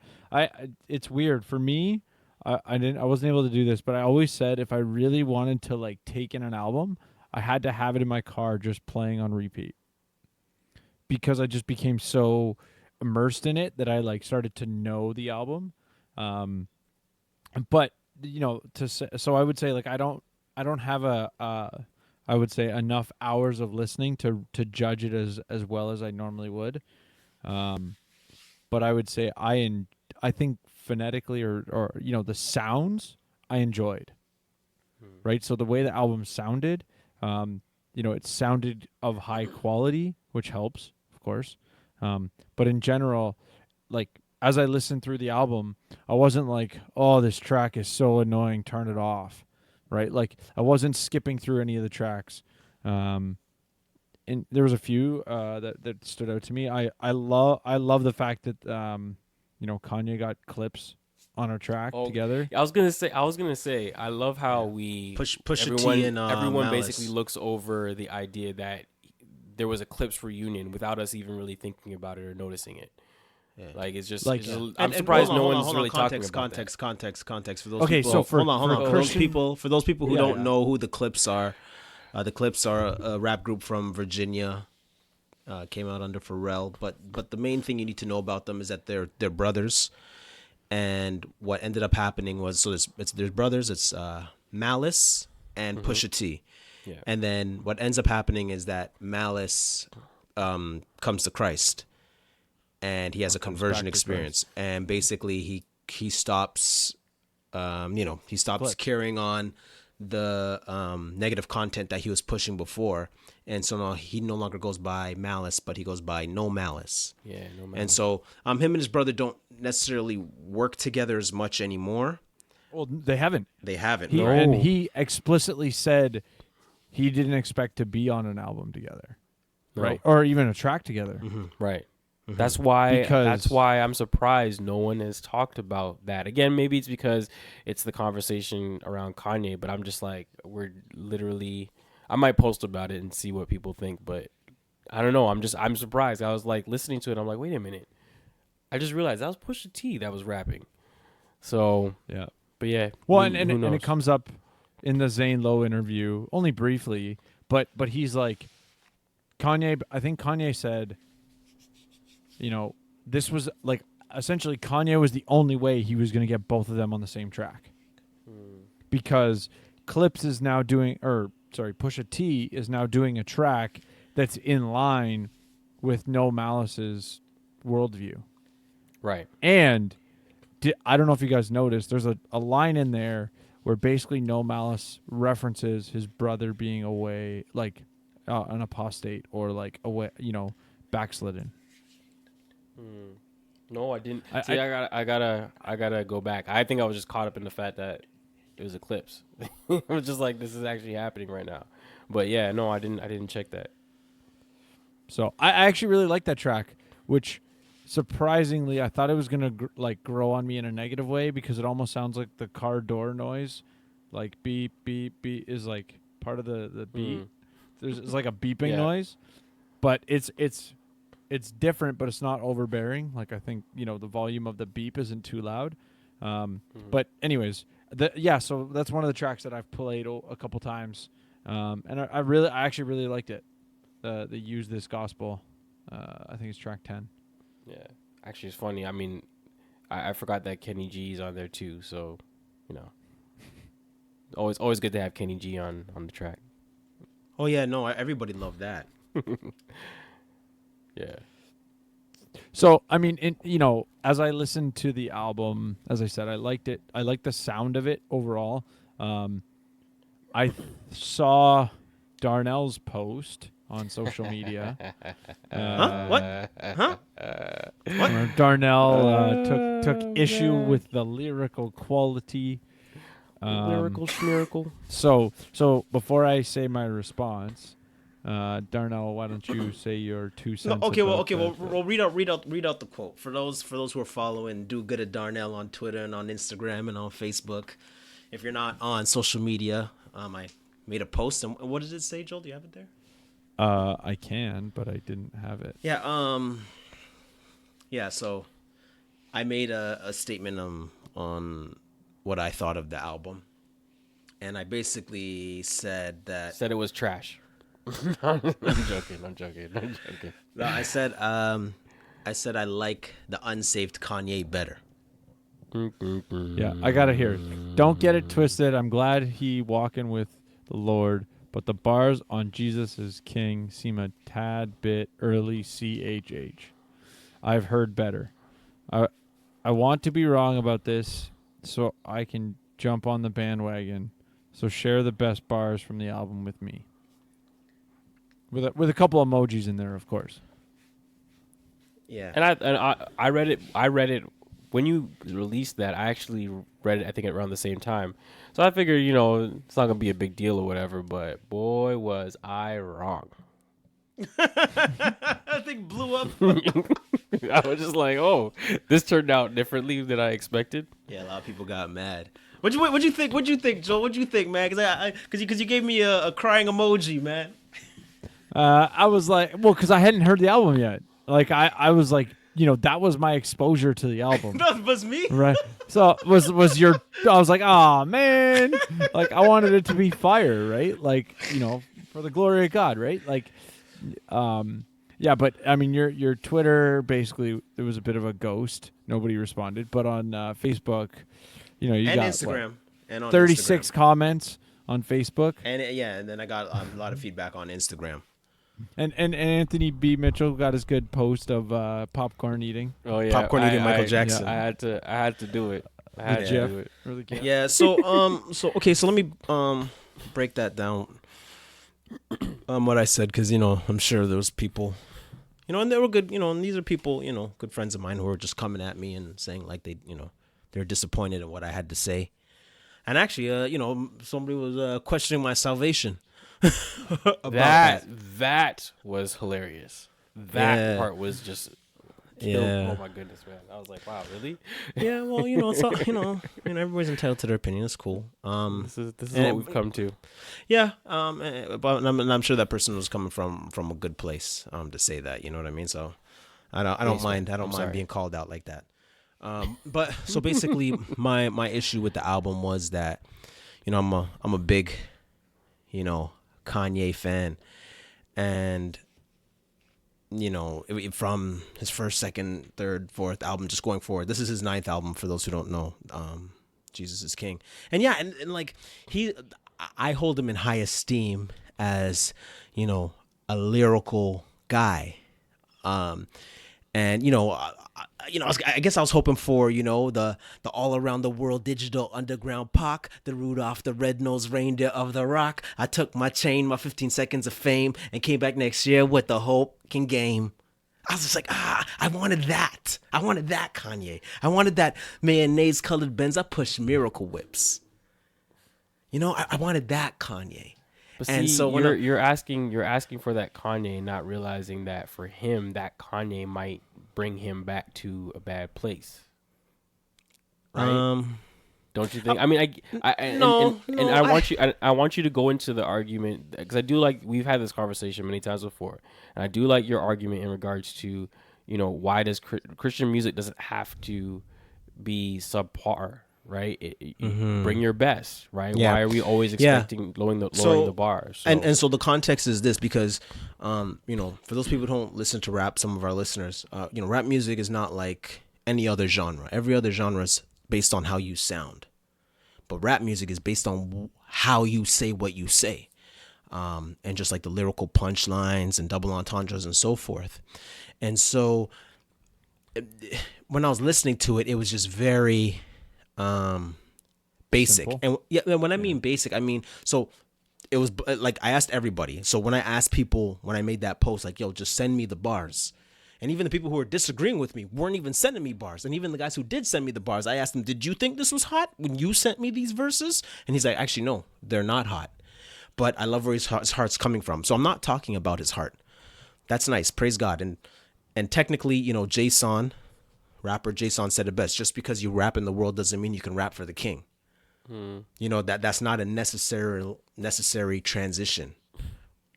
E: It's weird for me. I wasn't able to do this, but I always said if I really wanted to like take in an album, I had to have it in my car just playing on repeat, because I just became so immersed in it that I like started to know the album. But you know, so I would say like I don't have I would say enough hours of listening to judge it as well as I normally would. But I would say I think phonetically or you know, the sounds I enjoyed. Right? So the way the album sounded, you know, it sounded of high quality, which helps, of course. But in general, like as I listened through the album, I wasn't like, oh, this track is so annoying, turn it off. Right? Like I wasn't skipping through any of the tracks. And there was a few that stood out to me. I love the fact that you know, Kanye got clips on a track
F: Oh,
E: together.
F: I was gonna say, I love how we
D: Push
F: everyone,
D: T and
F: everyone
D: Malice.
F: basically looks over the idea that there was a Clips reunion without us even really thinking about it or noticing it.
D: Yeah.
F: Like it's just,
E: Like,
F: it's just
E: yeah.
F: I'm surprised
D: hold on,
F: no
D: hold on,
F: one's
D: hold on.
F: really talking about
D: Context. For those
E: Okay,
D: people,
E: so for-
D: hold on.
E: for
D: For those
E: Christian-
D: people who
E: Yeah,
D: don't
E: yeah.
D: know who the Clips are a rap group from Virginia. Came out under Pharrell, but the main thing you need to know about them is that they're brothers, and what ended up happening was there's brothers. It's Malice and Pusha T,
F: Yeah.
D: and then what ends up happening is that Malice comes to Christ, and he has a conversion
E: back to
D: experience, and basically he stops, he stops
E: Clips.
D: carrying on the negative content that he was pushing before, and so now he no longer goes by Malice, but he goes by No Malice.
F: Yeah, no matter.
D: And so him and his brother don't necessarily work together as much anymore.
E: Well, they haven't.
D: They haven't.
E: He,
D: no.
E: and he explicitly said he didn't expect to be on an album together,
F: No.
E: right? Or even a track together.
F: Right. That's why
E: Because-
F: I'm surprised no one has talked about that. Again, maybe it's because it's the conversation around Kanye, but I'm just like, we're literally, I might post about it and see what people think, but I don't know. I'm surprised. I was like listening to it. I'm like, wait a minute. I just realized that was Pusha T that was rapping. So,
E: Yeah.
F: but yeah.
E: Well,
F: who
E: and it
F: knows?
E: comes up in the Zane Lowe interview, only briefly, but he's like, Kanye, I think Kanye said, this was like, essentially Kanye was the only way he was going to get both of them on the same track. Because Clips is now doing, Pusha T is now doing a track that's in line with No Malice's worldview.
F: Right.
E: And I don't know if you guys noticed, there's a line in there where basically No Malice references his brother being away, like an apostate or like away, backslidden.
F: No, I didn't.
E: I-
F: See, I gotta go back. I think I was just caught up in the fact that it was Eclipse. I was just like, this is actually happening right now. But yeah, no, I didn't check that.
E: So I actually really like that track, which surprisingly I thought it was gonna grow on me in a negative way because it almost sounds like the car door noise, like beep beep beep is like part of the beat. It's like a beeping
F: Yeah.
E: noise, but it's different, but it's not overbearing. Like I think the volume of the beep isn't too loud. But anyways, so that's one of the tracks that I've played a couple times, and I actually really liked it. The Use This Gospel, I think it's track 10.
F: Yeah. Actually, it's funny. I mean, I forgot that Kenny G's on there too. So, always good to have Kenny G on the track.
D: Oh yeah, no, everybody loved that.
F: Yeah.
E: So I mean, as I listened to the album, as I said, I liked it. I liked the sound of it overall. I saw Darnell's post on social media.
D: What?
E: Where Darnell took issue with the lyrical quality.
F: Lyrical schmiracle.
E: So before I say my response, Darnell, why don't you say your 2 cents?
D: No,
E: about
D: we'll read out the quote for those who are following. Do good at Darnell on Twitter and on Instagram and on Facebook. If you're not on social media, I made a post, and what does it say, Joel? Do you have it there?
E: I can, but I didn't have it.
D: Yeah. So I made a statement on what I thought of the album, and I basically said that
F: Said it was trash. I'm joking.
D: no, I said I like the Unsaved Kanye better.
E: Yeah, I gotta hear it. Don't get it twisted. I'm glad he walking with the Lord, but the bars on Jesus is King seem a tad bit early. CHH. I've heard better. I want to be wrong about this, so I can jump on the bandwagon. So share the best bars from the album with me. With a couple emojis in there, of course.
D: Yeah.
F: And I read it. I read it when you released that. I actually read it. I think around the same time. So I figured, it's not gonna be a big deal or whatever. But boy, was I wrong.
D: That thing blew up.
F: I was just like, oh, this turned out differently than I expected.
D: Yeah, a lot of people got mad. What'd you think? What'd you think, Joel? What'd you think, man? Because you gave me a crying emoji, man.
E: I was like, well, because I hadn't heard the album yet. Like I was like, that was my exposure to the album.
D: That was me.
E: Right. So was your? I was like, oh man, like I wanted it to be fire, right? Like for the glory of God, right? Like, yeah. But I mean, your Twitter basically there was a bit of a ghost. Nobody responded, but on Facebook, you
D: and
E: got
D: Instagram
E: what,
D: and on
E: 36
D: Instagram.
E: comments on Facebook,
D: and then I got a lot of feedback on Instagram.
E: and Anthony B. Mitchell got his good post of popcorn eating.
F: Oh yeah,
D: Popcorn eating Michael Jackson.
F: Yeah, I had to do it. I had to do it.
E: Really can't.
D: Yeah. So okay. So let me break that down. What I said, because I'm sure there was people, and they were good. And these are people, good friends of mine who were just coming at me and saying like they're disappointed in what I had to say. And actually, somebody was questioning my salvation.
F: That was hilarious. That part was just killed.
D: Yeah.
F: Oh my goodness, man! I was like, wow, really?
D: Yeah. Well, it's all, everybody's entitled to their opinion. It's cool.
F: This is what we've come to.
D: Yeah. But I'm sure that person was coming from a good place. To say that, you know what I mean. So I don't mind. I don't mind being called out like that. But so basically, my issue with the album was that, I'm a big, Kanye fan, and from his first, second, third, fourth album, just going forward, this is his 9th album for those who don't know. Jesus is King, and yeah, and like I hold him in high esteem as a lyrical guy, and I guess I was hoping for, the all around the world digital underground Pac, the Rudolph the red-nosed reindeer of the rock. I took my chain, my 15 seconds of fame, and came back next year with the hope can game. I was just like, I wanted that. I wanted that Kanye. I wanted that mayonnaise colored Benz. I pushed miracle whips. I wanted that Kanye.
F: But see,
D: and so
F: you're asking for that Kanye, not realizing that for him, that Kanye might bring him back to a bad place. Right? Don't you think? I mean, I want you to go into the argument, because I do like, we've had this conversation many times before, and I do like your argument in regards to, why does Christian music doesn't have to be subpar, right? Bring your best, right?
D: Yeah.
F: Why are we always expecting lowering the bar? So.
D: And so the context is this, because for those people who don't listen to rap, some of our listeners, rap music is not like any other genre. Every other genre is based on how you sound, but rap music is based on how you say what you say, and just like the lyrical punchlines and double entendres and so forth. And so when I was listening to it, it was just very basic.
E: Simple.
D: And when I mean basic, I mean, so it was like I asked everybody. So when I asked people, when I made that post, like, yo, just send me the bars. And even the people who were disagreeing with me weren't even sending me bars. And even the guys who did send me the bars, I asked them, did you think this was hot when you sent me these verses? And he's like, actually, no, they're not hot. But I love where his heart's coming from. So I'm not talking about his heart. That's nice. Praise God. And technically, rapper Jason said it best. Just because you rap in the world doesn't mean you can rap for the king. That's not a necessary transition.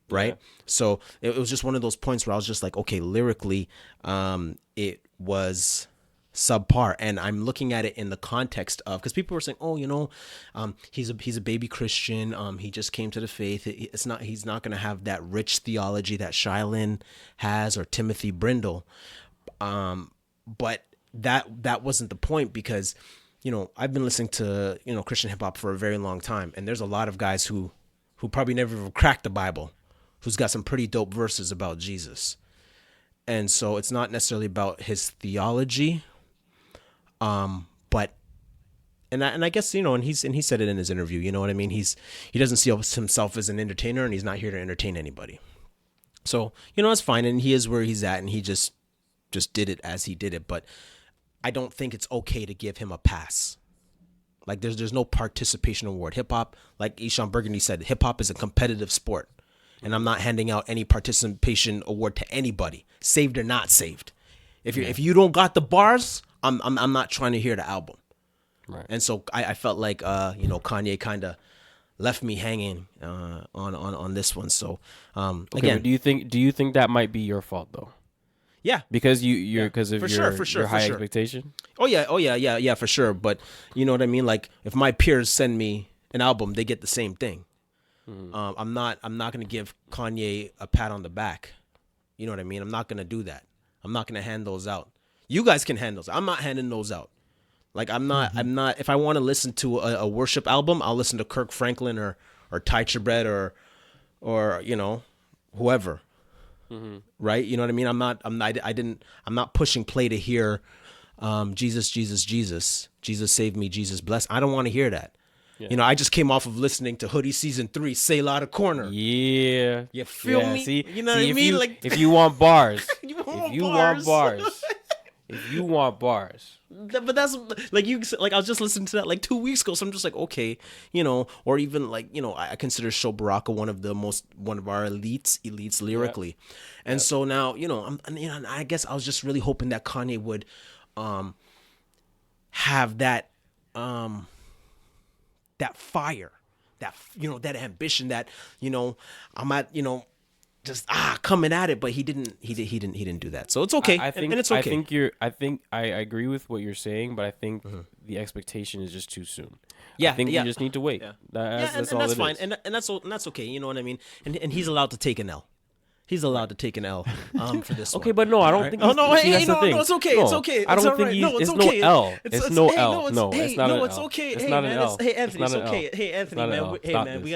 D: Right. Yeah. So it was just one of those points where I was just like, okay, lyrically, it was subpar. And I'm looking at it in the context of, because people were saying, he's a baby Christian. He just came to the faith. He's not going to have that rich theology that Shylin has or Timothy Brindle. But that wasn't the point, because, I've been listening to, Christian hip hop for a very long time. And there's a lot of guys who probably never even cracked the Bible, who's got some pretty dope verses about Jesus. And so it's not necessarily about his theology. But I guess, and he said it in his interview, you know what I mean? He doesn't see himself as an entertainer, and he's not here to entertain anybody. So, it's fine. And he is where he's at, and he just did it as he did it. But I don't think it's okay to give him a pass. Like there's no participation award. Hip hop, like Eshawn Burgundy said, hip hop is a competitive sport. And I'm not handing out any participation award to anybody, saved or not saved. If you don't got the bars, I'm not trying to hear the album.
F: Right.
D: And so I felt like Kanye kind of left me hanging on this one. So
F: Okay,
D: again,
F: but do you think that might be your fault though?
D: yeah.
F: Because because of
D: For
F: your
D: sure,
F: high
D: for sure.
F: expectation.
D: Oh yeah, for sure. But you know what I mean? Like if my peers send me an album, they get the same thing. I'm not gonna give Kanye a pat on the back. You know what I mean? I'm not gonna do that. I'm not gonna hand those out. You guys can hand those. I'm not handing those out. Like I'm not. If I want to listen to a worship album, I'll listen to Kirk Franklin or Ty Chibret or whoever. Right? You know what I mean? I'm not pushing play to hear Jesus, Jesus, Jesus, Jesus save me, Jesus bless. I don't want to hear that. Yeah. I just came off of listening to Hoodie Season 3, Say La the Corner.
F: Yeah.
D: You feel me?
F: See,
D: you know what I mean?
F: If you want bars,
D: if
F: you want bars.
D: But that's like I was just listening to that like 2 weeks ago, so I'm just like, okay, or even like, I consider Sho Baraka one of our elites lyrically. And so now, I guess I was just really hoping that Kanye would have that that fire, that ambition, that I'm at just coming at it, but he didn't do that. So it's okay. And it's okay.
F: I agree with what you're saying, but I think the expectation is just too soon.
D: Yeah,
F: I think you just need to wait.
D: Yeah.
F: That's
D: and
F: all
D: that's
F: it
D: fine.
F: is.
D: And that's okay. You know what I mean? And he's allowed to take an L. He's allowed to take an L for this one.
F: Okay, but no, I don't think.
D: Oh no,
F: see, that's the thing.
D: no, it's okay.
F: No,
D: It's okay.
F: I don't
D: it's
F: think
D: right.
F: he's.
D: No, it's
F: it's
D: okay.
F: no L. It's no
D: hey,
F: L. No,
D: hey,
F: it's not an L.
D: it's okay.
F: It's
D: Hey,
F: not
D: man,
F: an L.
D: hey, Anthony, it's
F: not an
D: okay.
F: L.
D: Hey, Anthony,
F: not an
D: man.
F: L.
D: Hey,
F: Stop
D: man,
F: this.
D: we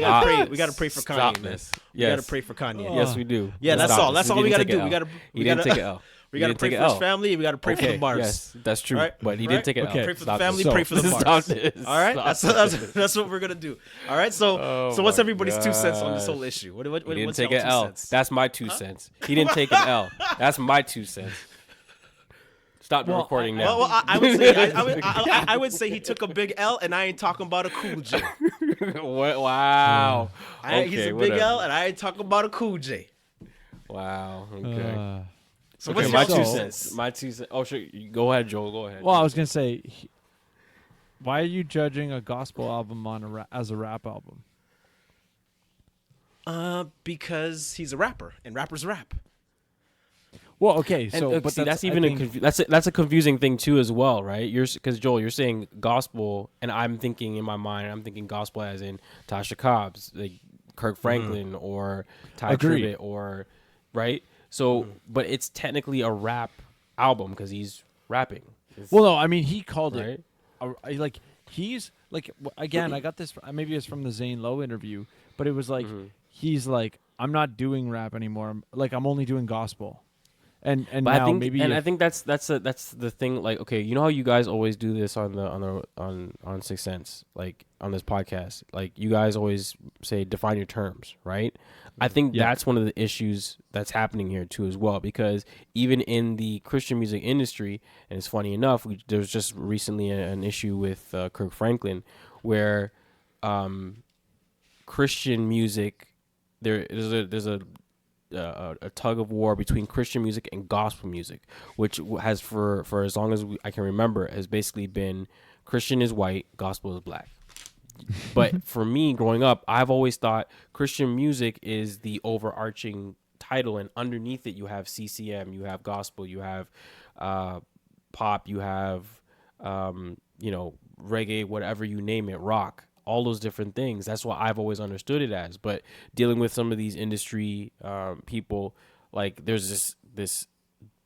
D: gotta pray. We gotta pray for
F: Stop
D: Kanye, man.
F: this.
D: We gotta
F: Yes.
D: pray for Kanye.
F: Yes, we do.
D: Yeah, that's
F: Stop
D: all.
F: this.
D: That's all
F: He
D: we
F: didn't
D: gotta
F: take
D: do.
F: an L.
D: We gotta
F: take an L.
D: We gotta pray for his family. We gotta pray for the bars.
F: Yes, that's true.
D: Right?
F: But he
D: Right?
F: didn't take an L.
E: Okay.
D: Pray for the
F: Stop
D: family.
F: this.
D: Pray for the
F: Stop
D: bars.
F: this.
D: All right,
F: Stop
D: that's what we're gonna do. All right, so what's
F: my
D: everybody's 2 cents on this
F: gosh.
D: whole issue?
F: He didn't
D: What's
F: take
D: y'all
F: an
D: 2
F: L.
D: cents?
F: That's my 2 cents. He didn't take an L. That's my 2 cents. Stop the recording now.
D: Well, I would say he took a big L, and I ain't talking about a Cool J.
F: What? Wow.
D: He's a big L, and I ain't talking about a Cool J.
F: Wow. Okay.
D: So
F: Okay,
D: what's
F: my
D: your
F: 2 cents. My 2 cents. Oh, sure. Go ahead, Joel. Go ahead.
E: Well, I was gonna say, why are you judging a gospel album as a rap album?
D: Because he's a rapper, and rappers rap.
E: Well, okay,
F: And,
E: so but
F: see, that's
E: I
F: even
E: think-
F: that's a confusing thing too as well, right? Because Joel, you're saying gospel, and I'm thinking in my mind, I'm thinking gospel as in Tasha Cobbs, like Kirk Franklin, or Ty
E: Agreed.
F: Tribbett, or right. So, but it's technically a rap album because he's rapping.
E: Well, no, I mean he called
F: Right?
E: it like he's like again. I got this. Maybe it's from the Zane Lowe interview, but it was like he's like, I'm not doing rap anymore. I'm only doing gospel. And
F: But
E: now
F: I think,
E: maybe
F: and I think that's the thing. Like, okay, you know how you guys always do this on Six Cents, like on this podcast. Like, you guys always say define your terms, right? I think that's one of the issues that's happening here too, as well. Because even in the Christian music industry, and it's funny enough, there was just recently an issue with Kirk Franklin, where Christian music, there's a tug of war between Christian music and gospel music, which has for as long as I can remember has basically been Christian is white, gospel is black. But for me growing up, I've always thought Christian music is the overarching title, and underneath it you have CCM, you have gospel, you have pop, you have reggae, whatever you name it, rock. All those different things. That's what I've always understood it as. But dealing with some of these industry people, like there's this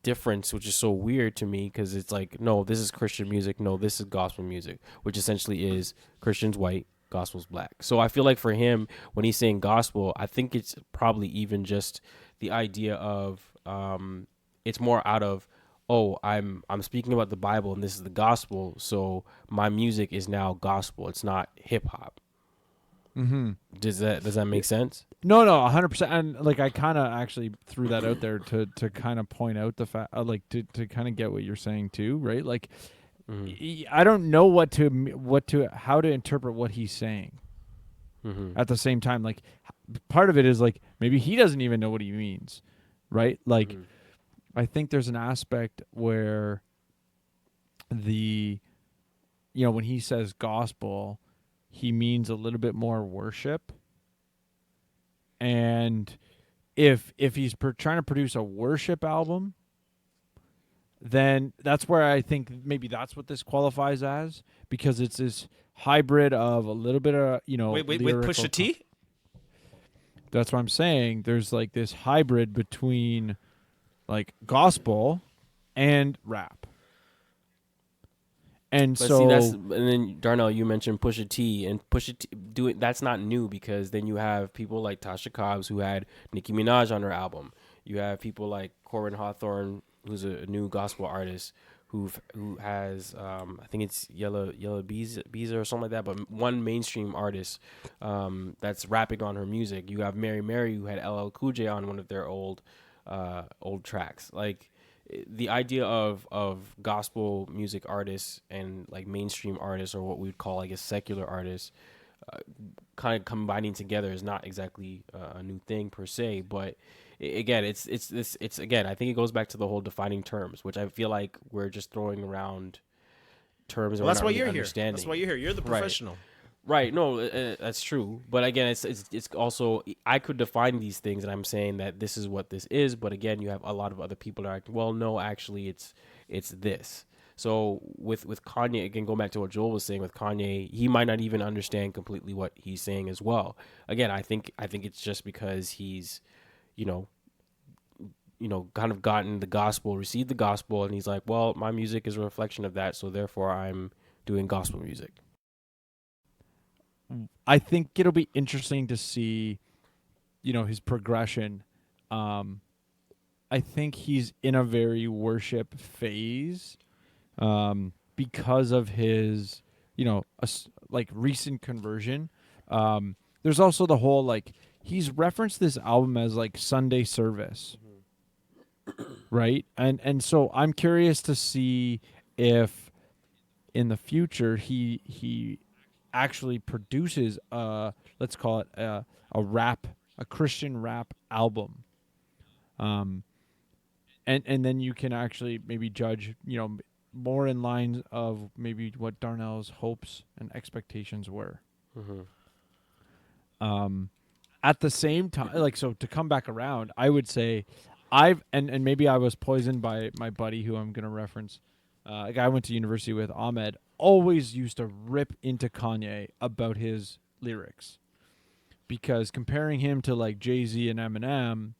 F: difference, which is so weird to me, because it's like, no, this is Christian music. No, this is gospel music, which essentially is Christian's white, gospel's black. So I feel like for him, when he's saying gospel, I think it's probably even just the idea of it's more out of, oh, I'm speaking about the Bible and this is the gospel, so my music is now gospel. It's not hip hop. Mm-hmm. Does that make sense?
E: No, 100%. And like I kind of actually threw that out there to kind of point out the fact, like to kind of get what you're saying too, right? Like I don't know how to interpret what he's saying. At the same time, like part of it is like maybe he doesn't even know what he means, right? Like. I think there's an aspect where when he says gospel, he means a little bit more worship. And if he's trying to produce a worship album, then that's where I think maybe that's what this qualifies as, because it's this hybrid of a little bit of,
D: Wait, with
E: lyrical
D: Pusha T?
E: That's what I'm saying. There's like this hybrid between like gospel and rap. And
F: But
E: so
F: see, and then Darnell, you mentioned Pusha T, and Pusha T that's not new, because then you have people like Tasha Cobbs who had Nicki Minaj on her album. You have people like Corbin Hawthorne, who's a new gospel artist who has I think it's Yellow Beezer or something like that, but one mainstream artist that's rapping on her music. You have Mary who had LL Cool J on one of their old tracks. Like, the idea of gospel music artists and like mainstream artists, or what we would call, I guess, secular artists, kind of combining together is not exactly a new thing per se. But again, it's again, I think it goes back to the whole defining terms, which I feel like we're just throwing around terms.
D: Well, that's why you're here.
F: Understanding.
D: That's why you're here. You're the professional.
F: Right. No, that's true. But again, it's also, I could define these things, and I'm saying that this is what this is. But again, you have a lot of other people that are, well, no, actually, it's this. So with Kanye, again, going back to what Joel was saying with Kanye, he might not even understand completely what he's saying as well. Again, I think it's just because he's, kind of gotten the gospel, received the gospel, and he's like, well, my music is a reflection of that, so therefore I'm doing gospel music.
E: I think it'll be interesting to see, his progression. I think he's in a very worship phase, because of his, recent conversion. There's also the whole, he's referenced this album as Sunday service, right? And so I'm curious to see if in the future he actually produces let's call it a Christian rap album, and then you can actually maybe judge more in lines of maybe what Darnell's hopes and expectations were. At the same time, so to come back around, I would say and maybe I was poisoned by my buddy who I'm gonna reference, a guy I went to university with, Ahmed, always used to rip into Kanye about his lyrics, because comparing him to Jay-Z and Eminem,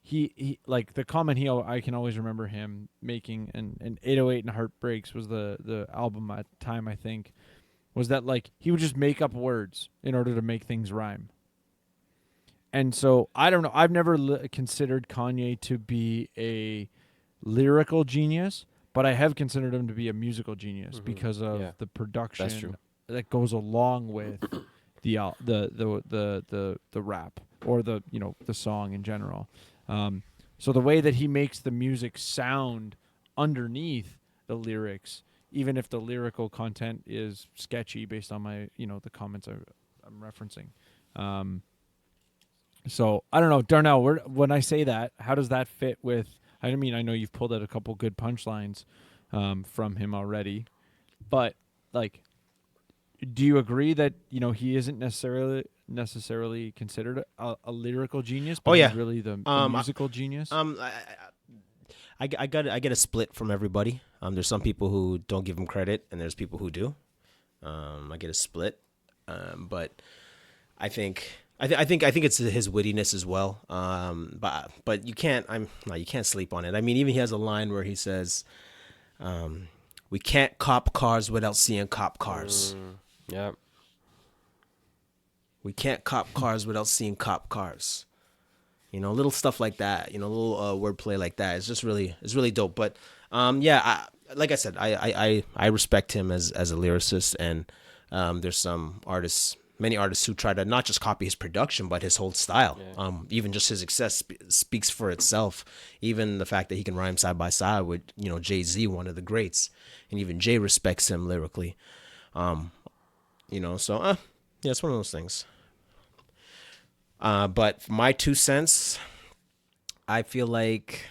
E: he the comment I can always remember him making, and 808 and Heartbreaks was the album at the time, I think, was that he would just make up words in order to make things rhyme. And so I don't know, I've never considered Kanye to be a lyrical genius, but I have considered him to be a musical genius because of the production that goes along with the rap, or the song in general. So the way that he makes the music sound underneath the lyrics, even if the lyrical content is sketchy based on my the comments I'm referencing. So I don't know, Darnell, when I say that, how does that fit with? I mean, I know you've pulled out a couple good punchlines from him already, but do you agree that he isn't necessarily considered a lyrical genius, but he's really the musical genius?
D: I get a split from everybody. There's some people who don't give him credit, and there's people who do. I get a split, but I think it's his wittiness as well. But you can't sleep on it. I mean, even he has a line where he says, "We can't cop cars without seeing cop cars."
F: Yeah.
D: We can't cop cars without seeing cop cars. Little stuff like that. Little wordplay like that. It's really dope. But like I said, I respect him as a lyricist, and there's some artists. Many artists who try to not just copy his production, but his whole style. Yeah. Even just his success speaks for itself. Even the fact that he can rhyme side by side with, Jay-Z, one of the greats, and even Jay respects him lyrically. So it's one of those things. But for my 2 cents, I feel like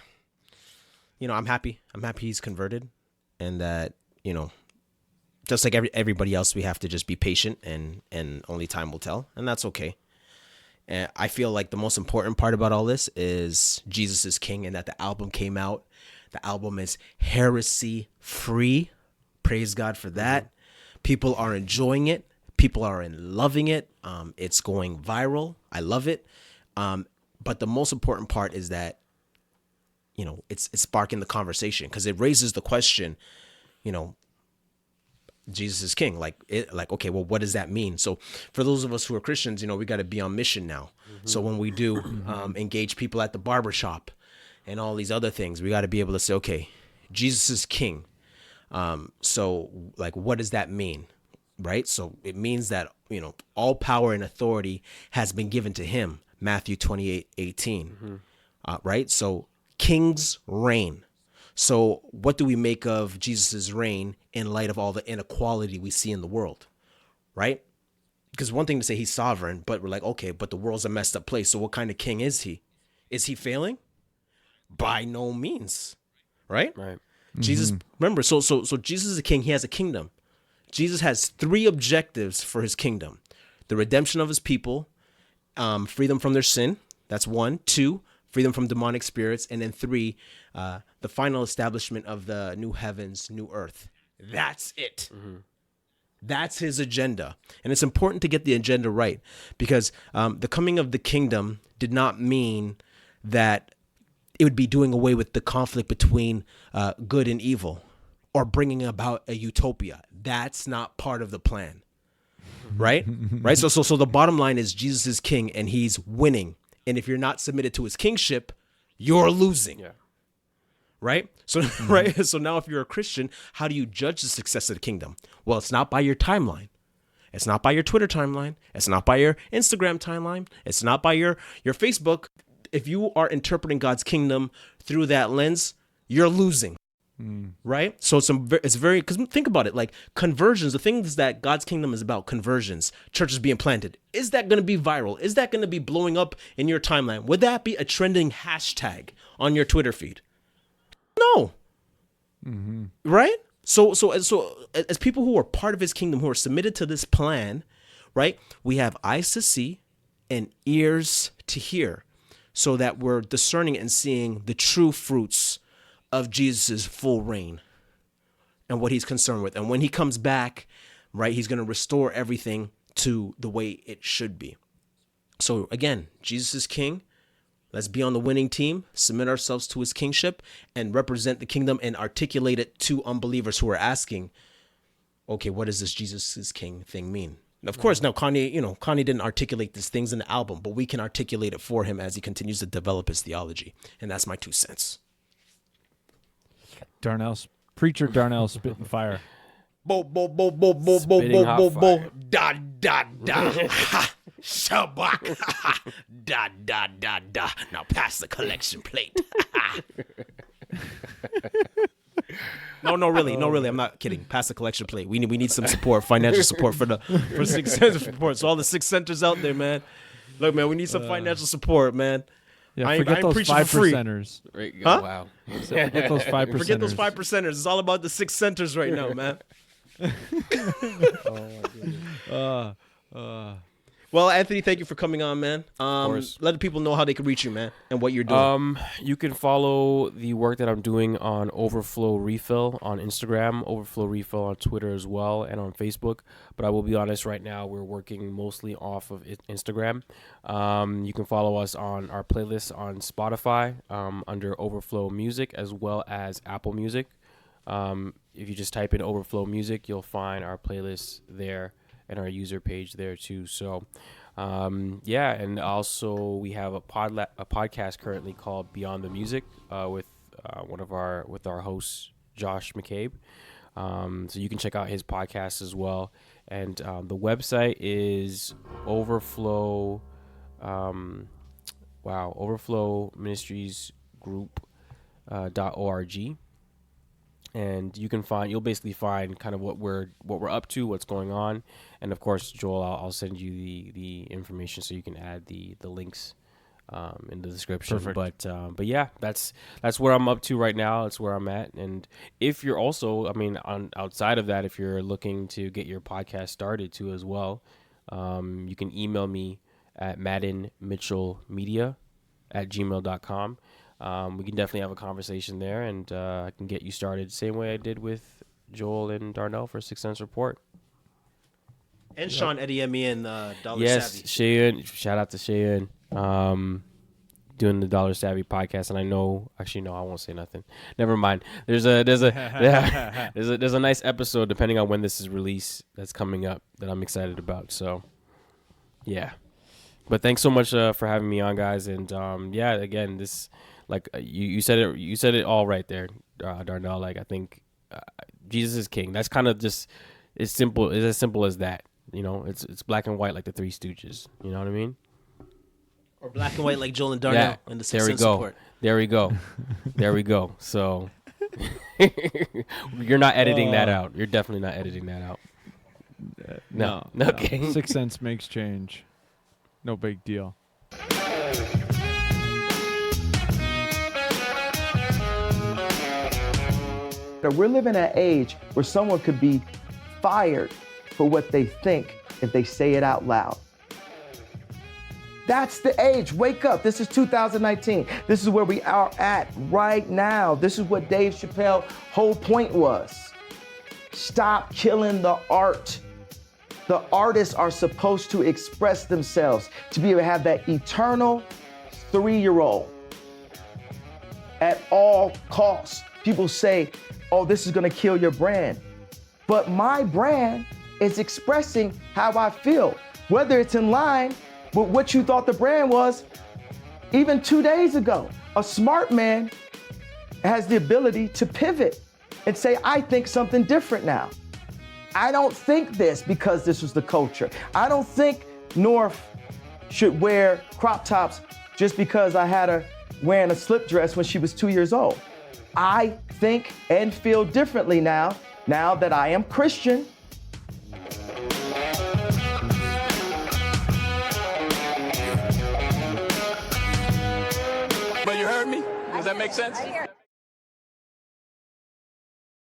D: I'm happy. I'm happy he's converted, and that, just like everybody else, we have to just be patient, and only time will tell, and that's okay. And I feel like the most important part about all this is Jesus is King, and that the album came out. The album is heresy free. Praise God for that. People are enjoying it. People are loving it. It's going viral. I love it. But the most important part is that, it's sparking the conversation, because it raises the question, Jesus is King. Okay, well, what does that mean? So for those of us who are Christians, we got to be on mission now. So when we do engage people at the barbershop and all these other things, we got to be able to say, okay, Jesus is King. So what does that mean? Right? So it means that, all power and authority has been given to him. Matthew 28:18. Right? So kings reign. So what do we make of Jesus's reign in light of all the inequality we see in the world? Right? Because one thing to say he's sovereign, but we're like, okay, but the world's a messed up place. So what kind of king is he? Is he failing? By no means. Right?
F: Right.
D: Jesus, remember, so Jesus is a king. He has a kingdom. Jesus has 3 objectives for his kingdom: the redemption of his people, free them from their sin. That's 1. 2, free them from demonic spirits. And then 3, the final establishment of the new heavens, new earth. That's it. That's his agenda. And it's important to get the agenda right, because the coming of the kingdom did not mean that it would be doing away with the conflict between good and evil, or bringing about a utopia. That's not part of the plan, right? Right. So the bottom line is Jesus is king, and he's winning. And if you're not submitted to his kingship, you're losing. Yeah. Right. So right. So now, if you're a Christian, how do you judge the success of the kingdom? Well, it's not by your timeline. It's not by your Twitter timeline. It's not by your Instagram timeline. It's not by your Facebook. If you are interpreting God's kingdom through that lens, you're losing. Right? So it's very, because think about it, like conversions, the things that God's kingdom is about, conversions, churches being planted. Is that going to be viral? Is that going to be blowing up in your timeline? Would that be a trending hashtag on your Twitter feed? No. Right? So as people who are part of his kingdom, who are submitted to this plan, right? We have eyes to see and ears to hear, so that we're discerning and seeing the true fruits of Jesus' full reign and what he's concerned with. And when he comes back, right, he's going to restore everything to the way it should be. So again, Jesus is king. Let's be on the winning team, submit ourselves to his kingship, and represent the kingdom and articulate it to unbelievers who are asking, okay, what does this Jesus is king thing mean? Of course, now Kanye didn't articulate these things in the album, but we can articulate it for him as he continues to develop his theology. And that's my 2 cents.
E: Preacher Darnell spitting fire.
D: Bo, bo, bo, bo, bo, bo,
F: Spitting
D: bo,
F: hot
D: bo, bo,
F: fire.
D: da, da, da, ha, shabak, ha, da, da, da, da. Now pass the collection plate. No, really, I'm not kidding. Pass the collection plate. We need some support, financial support for Six Cents Report. So all the Six Centers out there, man. Look, man, we need some financial support, man.
E: Yeah,
D: I
E: forget
D: ain't
E: those
D: preaching for free.
E: 5%ers.
F: Right.
D: Huh?
F: Wow.
E: Forget those 5%ers.
D: Forget those 5%ers. It's all about the 6 centers right now, man. Well, Anthony, thank you for coming on, man.
F: course.
D: Let the people know how they can reach you, man, and what you're doing.
F: You can follow the work that I'm doing on Overflow Refill on Instagram, Overflow Refill on Twitter as well, and on Facebook. But I will be honest, right now we're working mostly off of Instagram. You can follow us on our playlist on Spotify under Overflow Music, as well as Apple Music. If you just type in Overflow Music, you'll find our playlist there and our user page there too. So and also we have a podcast currently called Beyond the Music with our host Josh McCabe. So you can check out his podcast as well. And the website is Overflow Ministries Group.org. And you'll basically find kind of what we're up to, what's going on, and of course, Joel, I'll send you the information so you can add the links in the description.
E: Perfect.
F: But yeah, that's where I'm up to right now. That's where I'm at. And if you're also, I mean, outside of that, if you're looking to get your podcast started too as well, you can email me at maddenmitchellmedia@gmail.com. We can definitely have a conversation there, and I can get you started same way I did with Joel and Darnell for Six Cents Report.
D: And Sean Ediemi and Dollar
F: Yes,
D: Savvy.
F: Cheyenne. Shout out to Cheyenne. Doing the Dollar Savvy podcast, and I know. Actually, no, I won't say nothing. Never mind. There's a nice episode depending on when this is released that's coming up that I'm excited about. So, yeah. But thanks so much for having me on, guys. And yeah, again, this like you said it all right there, Darnell. Like I think Jesus is king. That's kind of just it's simple. It's as simple as that. You know, it's black and white like the Three Stooges. You know what I mean?
D: Or black and white like Joel and Darnell in the Six Cents Report.
F: There we go. There we go. So you're not editing that out. You're definitely not editing that out. No. Okay.
E: 6 cents makes change. No big deal.
G: We're living in an age where someone could be fired for what they think if they say it out loud. That's the age. Wake up. This is 2019. This is where we are at right now. This is what Dave Chappelle's whole point was. Stop killing the art. The artists are supposed to express themselves, to be able to have that eternal 3-year-old at all costs. People say, oh, this is gonna kill your brand. But my brand is expressing how I feel, whether it's in line with what you thought the brand was even 2 days ago. A smart man has the ability to pivot and say, I think something different now. I don't think this because this was the culture. I don't think North should wear crop tops just because I had her wearing a slip dress when she was 2 years old. I think and feel differently now that I am Christian.
A: But you heard me? Does that make sense?